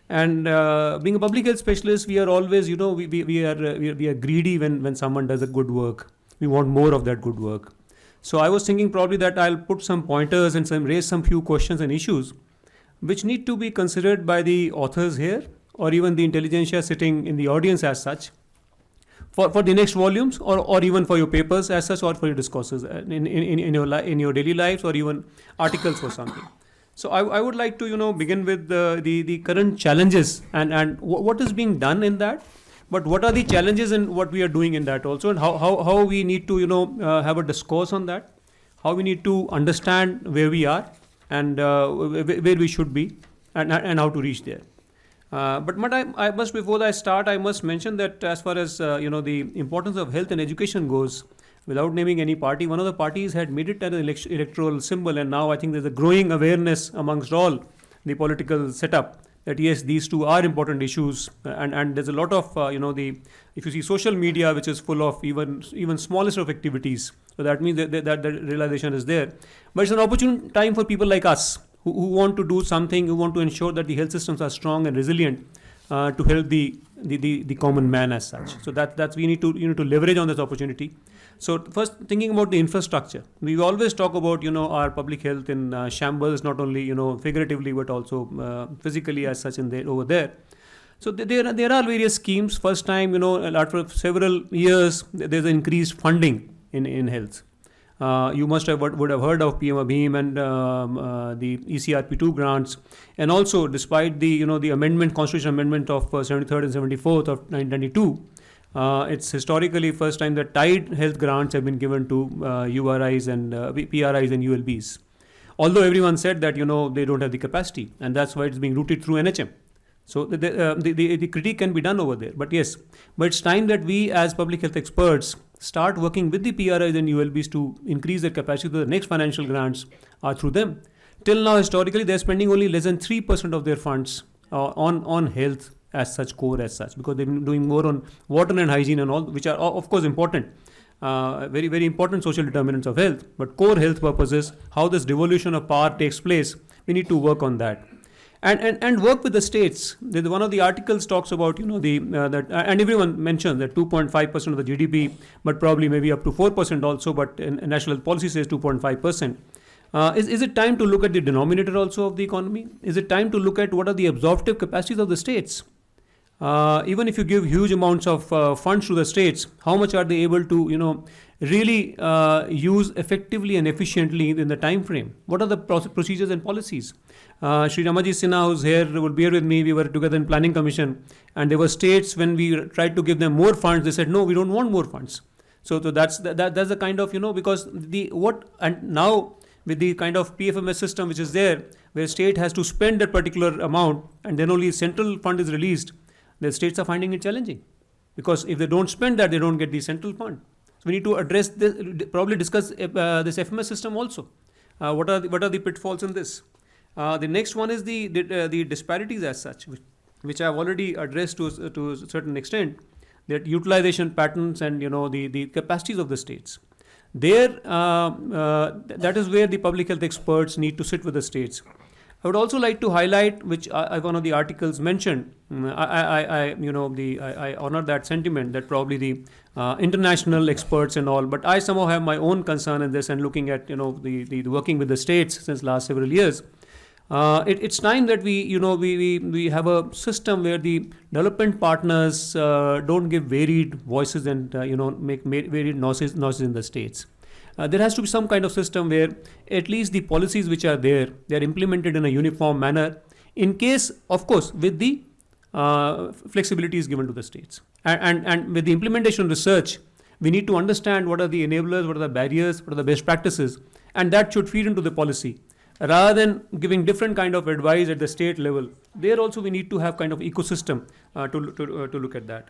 And being a public health specialist, we are always, we are greedy when someone does a good work. We want more of that good work. So I was thinking probably that I'll put some pointers and raise some few questions and issues which need to be considered by the authors here or even the intelligentsia sitting in the audience as such for the next volumes or even for your papers as such or for your discourses in your daily lives or even articles or something. So I would like to begin with the current challenges and what is being done in that. But what are the challenges in what we are doing in that also, and how we need to have a discourse on that, how we need to understand where we are and where we should be, and how to reach there. But I must, before I start, I must mention that as far as the importance of health and education goes, without naming any party, one of the parties had made it an electoral symbol, and now I think there's a growing awareness amongst all the political setup that yes, these two are important issues, and there's a lot of if you see social media, which is full of even smallest of activities, so that means that realization is there. But it's an opportune time for people like us who want to do something, who want to ensure that the health systems are strong and resilient to help the common man as such. So that's we need to leverage on this opportunity. So first, thinking about the infrastructure, we always talk about our public health in shambles, not only figuratively but also physically as such over there. So there are various schemes. First time after several years there's increased funding in health. You must have would have heard of PM Abhim and the ECRP2 grants, and also despite the the constitutional amendment of 73rd and 74th of 1992, it's historically first time that tied health grants have been given to URIs and PRIs and ULBs. Although everyone said that they don't have the capacity, and that's why it's being routed through NHM. So the critique can be done over there. But yes, it's time that we as public health experts start working with the PRIs and ULBs to increase their capacity, so the next financial grants are through them. Till now, historically, they're spending only less than 3% of their funds on health as such, core as such, because they've been doing more on water and hygiene and all, which are of course important, very, very important social determinants of health. But core health purposes, how this devolution of power takes place, we need to work on that. And work with the states. One of the articles talks about that, and everyone mentioned that 2.5% of the GDP, but probably maybe up to 4% also. But in national policy says 2.5%. Is it time to look at the denominator also of the economy? Is it time to look at what are the absorptive capacities of the states? Even if you give huge amounts of funds to the states, how much are they able to really use effectively and efficiently in the time frame? What are the procedures and policies? Shri Ramaji Sinha, who's here, will be here with me. We were together in Planning Commission, and there were states when we tried to give them more funds, they said no, we don't want more funds. So that's the kind of because and now with the kind of PFMS system which is there, where state has to spend that particular amount and then only central fund is released, the states are finding it challenging, because if they don't spend that, they don't get the central fund. So we need to address this, probably discuss this FMS system also. What are the pitfalls in this? The next one is the disparities as such, which I have already addressed to a certain extent, that utilization patterns and the capacities of the states. There, that is where the public health experts need to sit with the states. I would also like to highlight, which one of the articles mentioned. I honor that sentiment that probably the international experts and all, but I somehow have my own concern in this, and looking at the working with the states since last several years. It's time that we have a system where the development partners don't give varied voices and make varied noises in the states. There has to be some kind of system where at least the policies which are there, they are implemented in a uniform manner, in case, of course, with the flexibility is given to the states. And with the implementation research, we need to understand what are the enablers, what are the barriers, what are the best practices, and that should feed into the policy. Rather than giving different kind of advice at the state level, there also we need to have kind of ecosystem to look at that.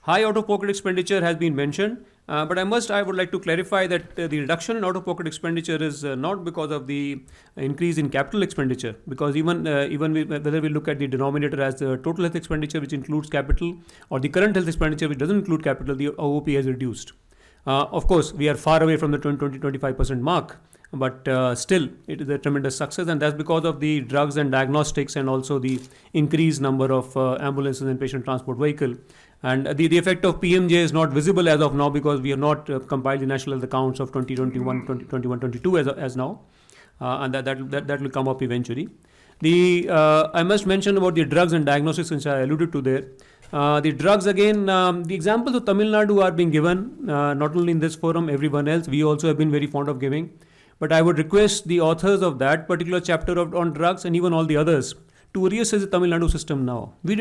High out-of-pocket expenditure has been mentioned, but I would like to clarify that the reduction in out-of-pocket expenditure is not because of the increase in capital expenditure, because even whether we look at the denominator as the total health expenditure, which includes capital, or the current health expenditure, which doesn't include capital, the OOP has reduced. Of course, we are far away from the 20-25% mark, but still it is a tremendous success, and that's because of the drugs and diagnostics, and also the increased number of ambulances and patient transport vehicle. And the effect of PMJ is not visible as of now, because we have not compiled the national health accounts of 2021-22 as now, and that will come up eventually. I must mention about the drugs and diagnostics, which I alluded to there. The drugs, again, the examples of Tamil Nadu are being given, not only in this forum, everyone else. We also have been very fond of giving. But I would request the authors of that particular chapter on drugs, and even all the others, to reassess the Tamil Nadu system now. We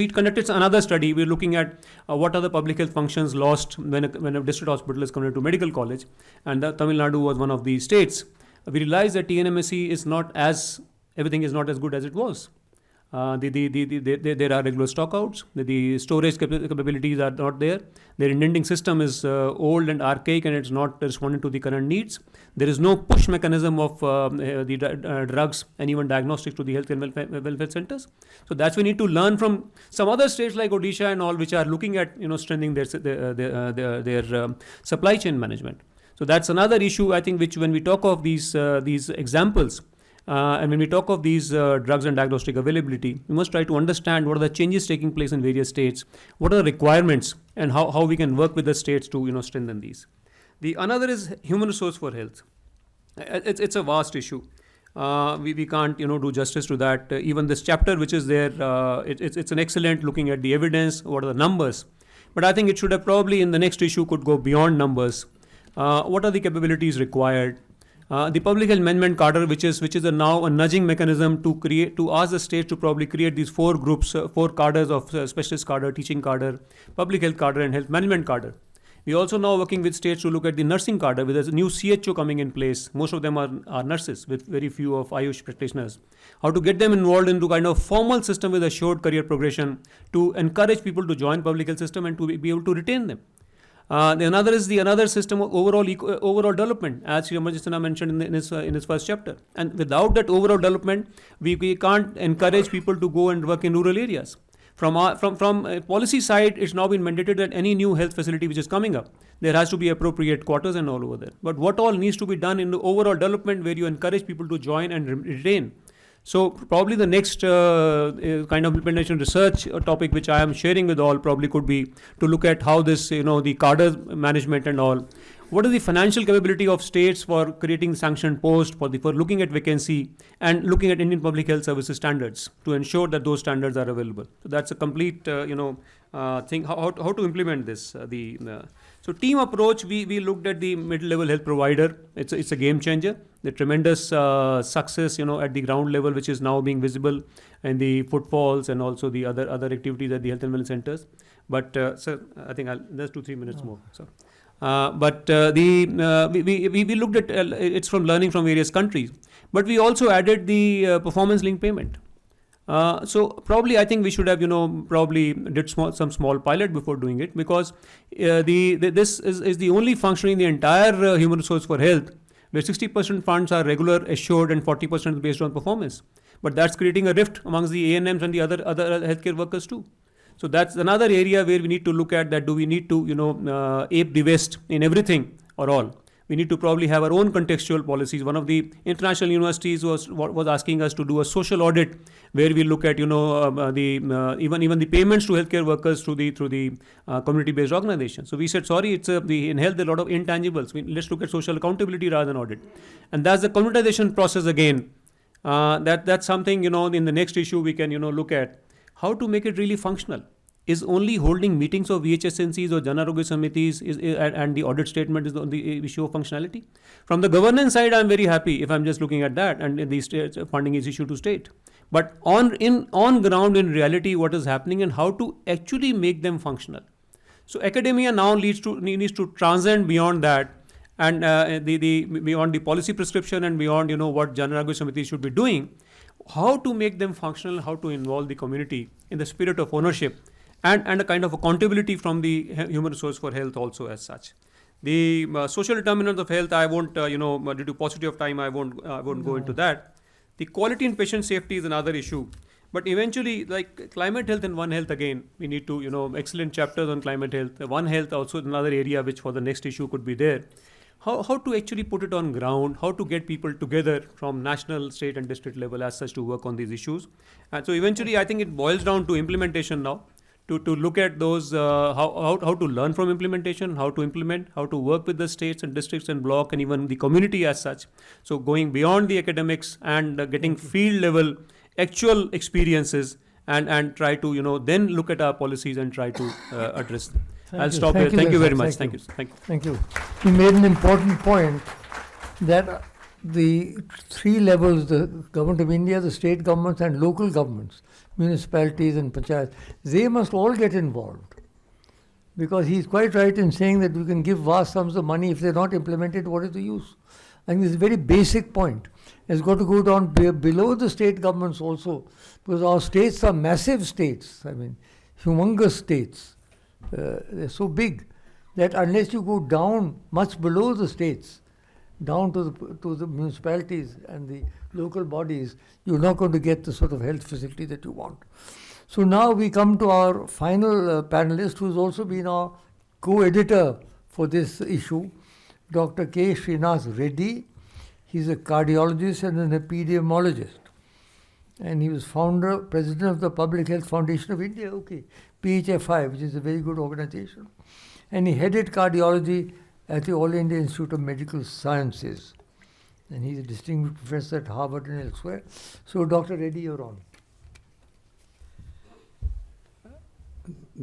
conducted another study. We're looking at what are the public health functions lost when a district hospital is converted to medical college, and Tamil Nadu was one of the states. We realized that TNMSE everything is not as good as it was. There are regular stockouts. The storage capabilities are not there. Their indenting system is old and archaic, and it's not responding to the current needs. There is no push mechanism of the drugs and even diagnostics to the health and welfare centers. So that's we need to learn from some other states like Odisha and all, which are looking at strengthening their supply chain management. So that's another issue, I think, which when we talk of these examples. And when we talk of these drugs and diagnostic availability, we must try to understand what are the changes taking place in various states, what are the requirements, and how we can work with the states to strengthen these. The another is human resource for health. It's a vast issue. We can't do justice to that. Even this chapter which is there, it's an excellent looking at the evidence, what are the numbers. But I think it should have probably in the next issue could go beyond numbers. What are the capabilities required? The public health amendment cadre, which is now a nudging mechanism to ask the states to probably create these 4 groups, 4 cadres of specialist cadre, teaching cadre, public health cadre, and health management cadre. We also now working with states to look at the nursing cadre, with a new CHO coming in place. Most of them are nurses, with very few of Ayush practitioners. How to get them involved into kind of formal system with assured career progression to encourage people to join public health system and to be able to retain them. Another system of overall development, as Sri Amajitsana mentioned in his first chapter. And without that overall development, we can't encourage people to go and work in rural areas. From a policy side, it's now been mandated that any new health facility which is coming up, there has to be appropriate quarters and all over there. But what all needs to be done in the overall development where you encourage people to join and retain? So probably the next kind of implementation research topic which I am sharing with all probably could be to look at how this, the cadre management and all. What is the financial capability of states for creating sanctioned posts, for looking at vacancy and looking at Indian public health services standards to ensure that those standards are available? So that's a complete, thing, how to implement this. So team approach, we looked at the mid-level health provider. It's a game changer. The tremendous success, at the ground level, which is now being visible in the footfalls and also the other activities at the health and wellness centers. But sir, I think there's 2-3 minutes more. So. We looked at it's from learning from various countries, but we also added the performance-linked payment. So probably I think we should have probably did some small pilot before doing it, because this is the only function in the entire human resource for health where 60% funds are regular, assured, and 40% based on performance. But that's creating a rift amongst the ANMs and the other healthcare workers too. So that's another area where we need to look at that. Do we need to, ape the West in everything or all? We need to probably have our own contextual policies. One of the international universities was asking us to do a social audit where we look at, even the payments to healthcare workers through the community-based organization. So we said, sorry, in health there are a lot of intangibles. Let's look at social accountability rather than audit. And that's the communitization process again. That's something, in the next issue we can, look at. How to make it really functional? Is only holding meetings of VHSNCs or Jan Arogya Samitis and the audit statement is the issue of functionality? From the governance side, I'm very happy if I'm just looking at that and the funding is issued to state. But on ground, in reality, what is happening and how to actually make them functional. So academia now needs to transcend beyond that and beyond the policy prescription and beyond what Jan Arogya Samitis should be doing. How to make them functional, how to involve the community in the spirit of ownership and a kind of accountability from the human resource for health also as such. The social determinants of health, I won't, due to paucity of time, I won't go into that. The quality and patient safety is another issue. But eventually, like climate health and One Health again, we need to, excellent chapters on climate health. One Health also is another area which for the next issue could be there. How to actually put it on ground, how to get people together from national, state and district level as such to work on these issues. And so eventually I think it boils down to implementation now, to look at those, how to learn from implementation, how to implement, how to work with the states and districts and block and even the community as such. So going beyond the academics and getting field level actual experiences and try to, then look at our policies and try to address them. I'll stop here. Thank you very much. Thank you. Thank you. You made an important point that the 3 levels, the government of India, the state governments and local governments, municipalities and panchayats, they must all get involved. Because he's quite right in saying that we can give vast sums of money. If they're not implemented, what is the use? I think this is a very basic point. It's got to go down below the state governments also, because our states are massive states. I mean, humongous states. They're so big that unless you go down much below the states, down to the municipalities and the local bodies, you're not going to get the sort of health facility that you want. So now we come to our final panelist, who's also been our co-editor for this issue, Dr. K. Srinath Reddy. He's a cardiologist and an epidemiologist. And he was president of the Public Health Foundation of India, PHFI, which is a very good organization. And he headed cardiology at the All India Institute of Medical Sciences. And he's a distinguished professor at Harvard and elsewhere. So, Dr. Reddy, you're on.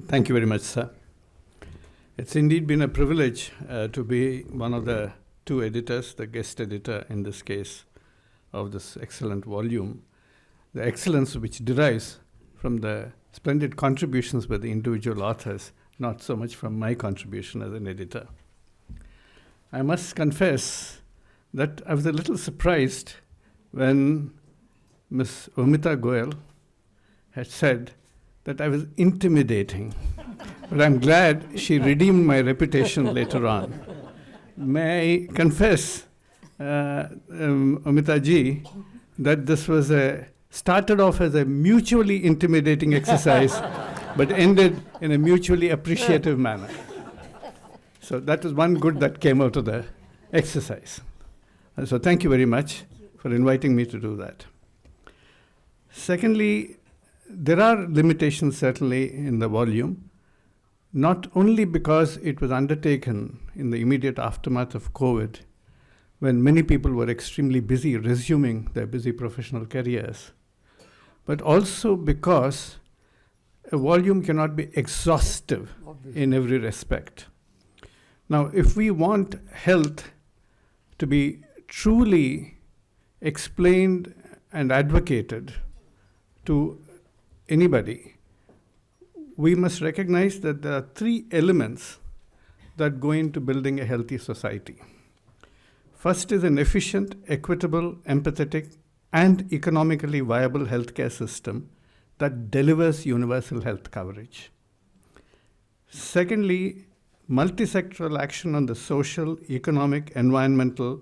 Thank you very much, sir. It's indeed been a privilege to be one of the two editors, the guest editor in this case, of this excellent volume. The excellence which derives from the splendid contributions by the individual authors, not so much from my contribution as an editor. I must confess that I was a little surprised when Miss Omita Goyal had said that I was intimidating. But I'm glad she redeemed my reputation later on. May I confess, Omita ji, that this was started off as a mutually intimidating exercise, but ended in a mutually appreciative manner. So that was one good that came out of the exercise. So thank you very much for inviting me to do that. Secondly, there are limitations certainly in the volume, not only because it was undertaken in the immediate aftermath of COVID, when many people were extremely busy resuming their busy professional careers, but also because a volume cannot be exhaustive in every respect. Now, if we want health to be truly explained and advocated to anybody, we must recognize that there are three elements that go into building a healthy society. First is an efficient, equitable, empathetic, and economically viable healthcare system that delivers universal health coverage. Secondly, multisectoral action on the social, economic, environmental,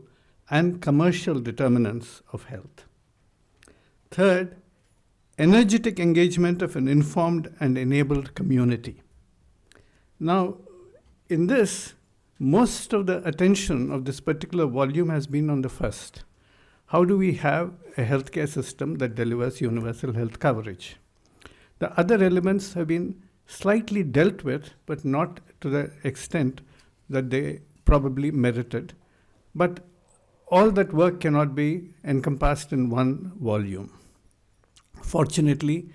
and commercial determinants of health. Third, energetic engagement of an informed and enabled community. Now, in this, most of the attention of this particular volume has been on the first. How do we have a healthcare system that delivers universal health coverage? The other elements have been slightly dealt with, but not to the extent that they probably merited. But all that work cannot be encompassed in one volume. Fortunately,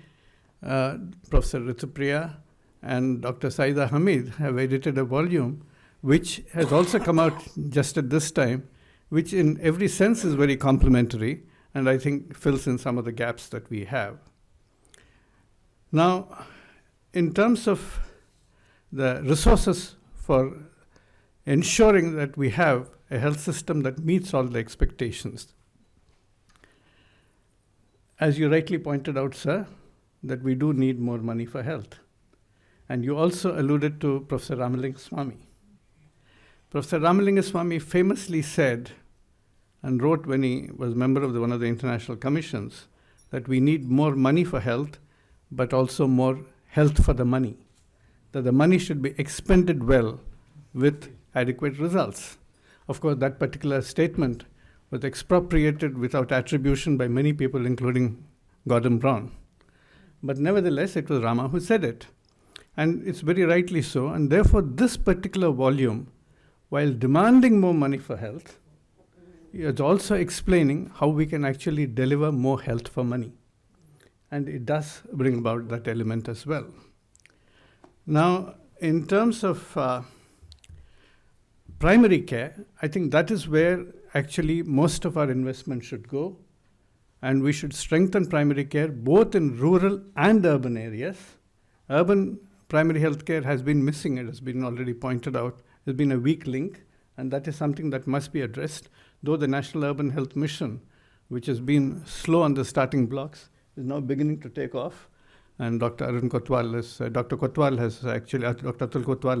Professor Ritupriya and Dr. Saida Hamid have edited a volume which has also come out just at this time, which in every sense is very complementary and I think fills in some of the gaps that we have. Now, in terms of the resources for ensuring that we have a health system that meets all the expectations, as you rightly pointed out, sir, that we do need more money for health. And you also alluded to Professor Ramalingaswamy. Professor Ramalingaswamy famously said and wrote when he was member of one of the international commissions that we need more money for health, but also more health for the money, that the money should be expended well with adequate results. Of course, that particular statement was expropriated without attribution by many people, including Gordon Brown. But nevertheless, it was Rama who said it. And it's very rightly so. And therefore, this particular volume, while demanding more money for health, is also explaining how we can actually deliver more health for money. And it does bring about that element as well. Now, in terms of primary care, I think that is where actually most of our investment should go. And we should strengthen primary care both in rural and urban areas. Urban primary health care has been missing, it has been already pointed out. There's been a weak link, and that is something that must be addressed, though the National Urban Health Mission, which has been slow on the starting blocks, is now beginning to take off. And Dr. Atul Kotwal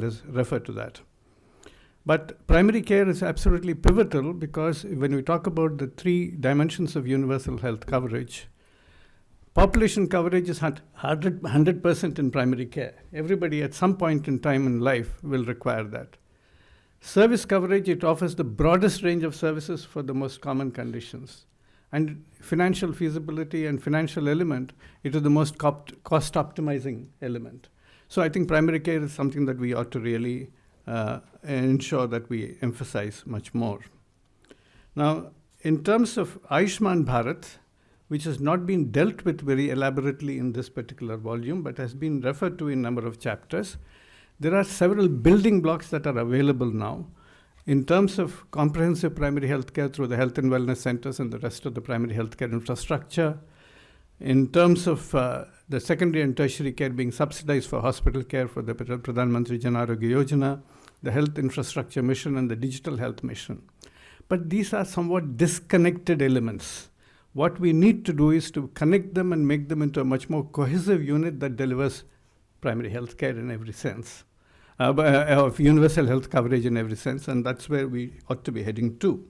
has referred to that. But primary care is absolutely pivotal because when we talk about the three dimensions of universal health coverage, population coverage is 100% in primary care. Everybody at some point in time in life will require that. Service coverage, it offers the broadest range of services for the most common conditions. And financial feasibility and financial element, it is the most cost optimizing element. So I think primary care is something that we ought to really ensure that we emphasize much more. Now, in terms of Ayushman Bharat, which has not been dealt with very elaborately in this particular volume, but has been referred to in a number of chapters, there are several building blocks that are available now in terms of comprehensive primary health care through the health and wellness centers and the rest of the primary health care infrastructure, in terms of the secondary and tertiary care being subsidized for hospital care for the Pradhan Mantri Jan Arogya Yojana, the health infrastructure mission and the digital health mission. But these are somewhat disconnected elements. What we need to do is to connect them and make them into a much more cohesive unit that delivers primary health care in every sense, of universal health coverage in every sense, and that's where we ought to be heading to.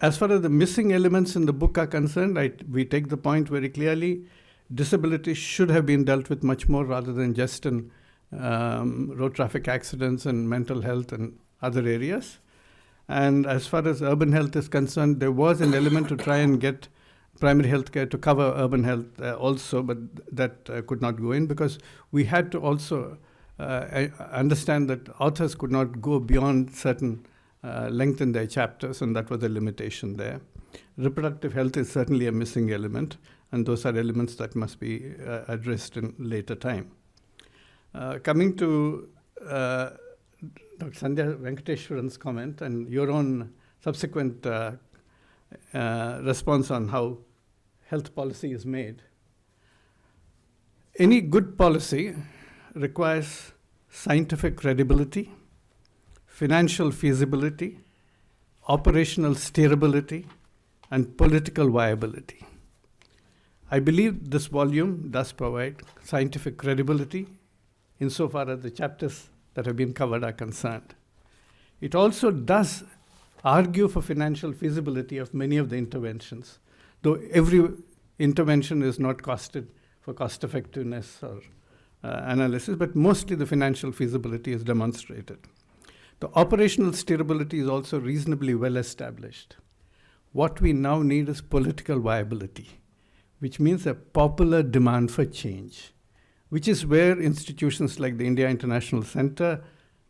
As far as the missing elements in the book are concerned, we take the point very clearly. Disability should have been dealt with much more rather than just in road traffic accidents and mental health and other areas. And as far as urban health is concerned, there was an element to try and get primary health care to cover urban health also, but that could not go in because we had to also understand that authors could not go beyond certain length in their chapters, and that was a limitation there. Reproductive health is certainly a missing element, and those are elements that must be addressed in later time. Coming to Dr. Sandhya Venkateswaran's comment and your own subsequent response on how health policy is made. Any good policy requires scientific credibility, financial feasibility, operational steerability, and political viability. I believe this volume does provide scientific credibility insofar as the chapters that have been covered are concerned. It also does argue for financial feasibility of many of the interventions, though every intervention is not costed for cost effectiveness or analysis, but mostly the financial feasibility is demonstrated. The operational steerability is also reasonably well established. What we now need is political viability, which means a popular demand for change, which is where institutions like the India International Center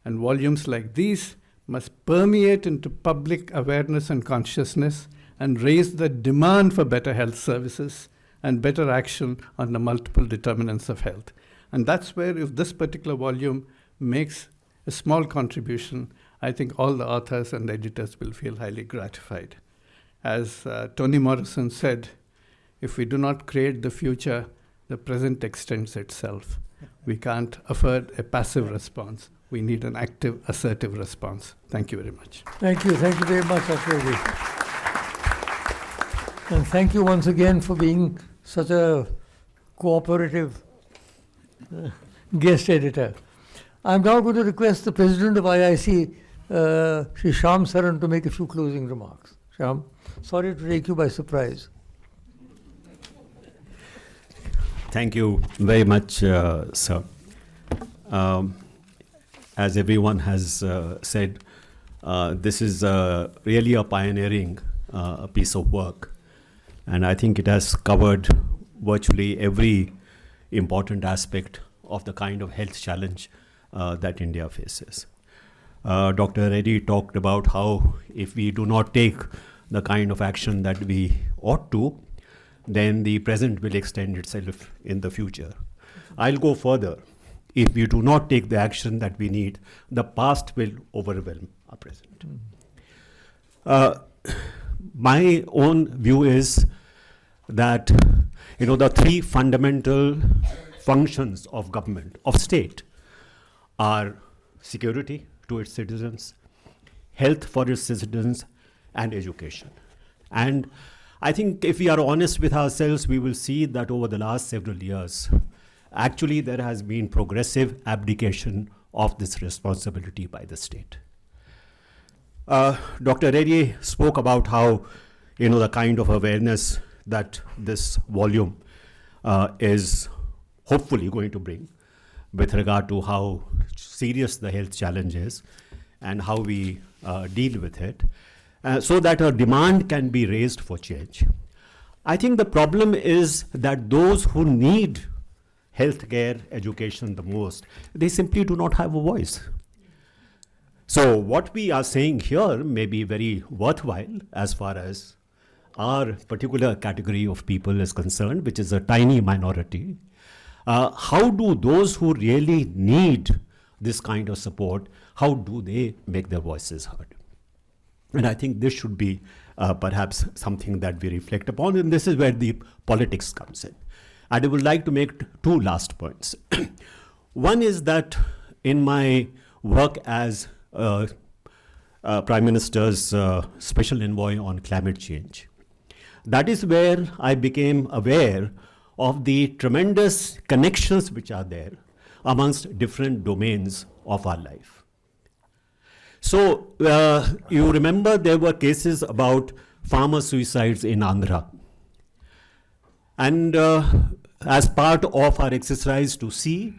and volumes like these must permeate into public awareness and consciousness and raise the demand for better health services and better action on the multiple determinants of health. And that's where, if this particular volume makes a small contribution, I think all the authors and editors will feel highly gratified. As Toni Morrison said, if we do not create the future, the present extends itself. We can't afford a passive response. We need an active, assertive response. Thank you very much. Thank you very much, Atul. And thank you once again for being such a cooperative guest editor. I'm now going to request the President of IIC, Shri Shyam Saran, to make a few closing remarks. Shyam, sorry to take you by surprise. Thank you very much, sir. As everyone has said, this is really a pioneering piece of work. And I think it has covered virtually every important aspect of the kind of health challenge that India faces. Dr. Reddy talked about how if we do not take the kind of action that we ought to, then the present will extend itself in the future. I'll go further. If we do not take the action that we need, the past will overwhelm our present. My own view is that, the three fundamental functions of government, of state, are security to its citizens, health for its citizens, and education. And I think if we are honest with ourselves, we will see that over the last several years, actually there has been progressive abdication of this responsibility by the state. Dr. Reddy spoke about how, the kind of awareness that this volume is hopefully going to bring with regard to how serious the health challenge is and how we deal with it, so that a demand can be raised for change. I think the problem is that those who need healthcare education the most, they simply do not have a voice. So what we are saying here may be very worthwhile as far as our particular category of people is concerned, which is a tiny minority. how do those who really need this kind of support, how do they make their voices heard? And I think this should be perhaps something that we reflect upon, and this is where the politics comes in. And I would like to make two last points. One is that in my work as Prime Minister's Special Envoy on Climate Change, that is where I became aware of the tremendous connections which are there amongst different domains of our life. So you remember there were cases about farmer suicides in Andhra. And as part of our exercise to see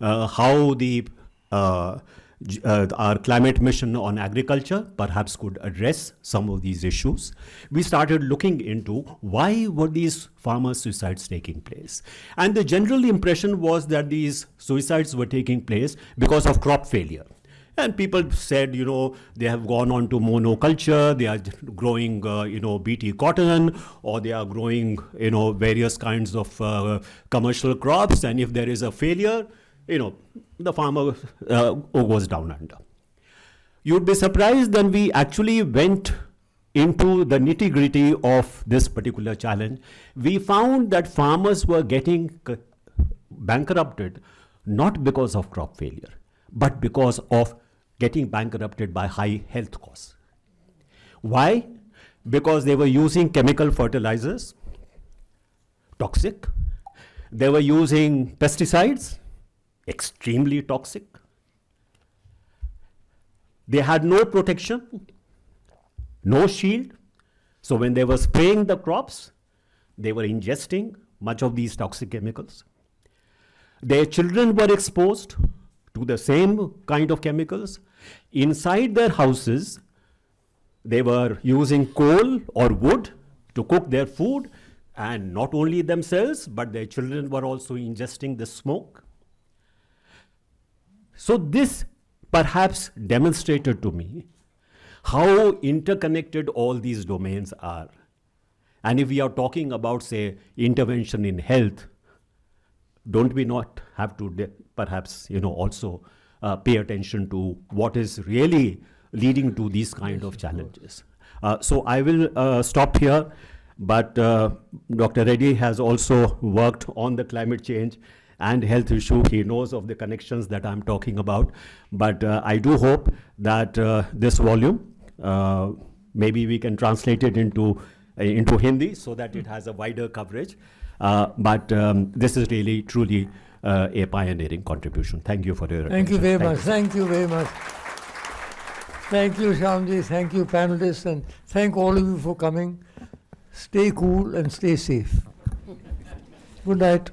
how the our climate mission on agriculture perhaps could address some of these issues, we started looking into why were these farmer suicides taking place. And the general impression was that these suicides were taking place because of crop failure. And people said, they have gone on to monoculture, they are growing, BT cotton, or they are growing, various kinds of commercial crops. And if there is a failure, the farmer goes down under. You'd be surprised when we actually went into the nitty-gritty of this particular challenge. We found that farmers were getting bankrupted not because of crop failure, but because of getting bankrupted by high health costs. Why? Because they were using chemical fertilizers, toxic. They were using pesticides, extremely toxic. They had no protection, no shield. So when they were spraying the crops, they were ingesting much of these toxic chemicals. Their children were exposed to the same kind of chemicals. Inside their houses, they were using coal or wood to cook their food, and not only themselves, but their children were also ingesting the smoke. So this perhaps demonstrated to me how interconnected all these domains are. And if we are talking about, say, intervention in health, don't we not have to perhaps, also pay attention to what is really leading to these kind of challenges? So I will stop here, but Dr. Reddy has also worked on the climate change and health issue. He knows of the connections that I'm talking about, but I do hope that this volume, maybe we can translate it into Hindi so that it has a wider coverage. But this is really, truly a pioneering contribution. Thank you for your attention. Thank you very much. Thank you very much. Thank you, Shyamji. Thank you, panelists. And thank all of you for coming. Stay cool and stay safe. Good night.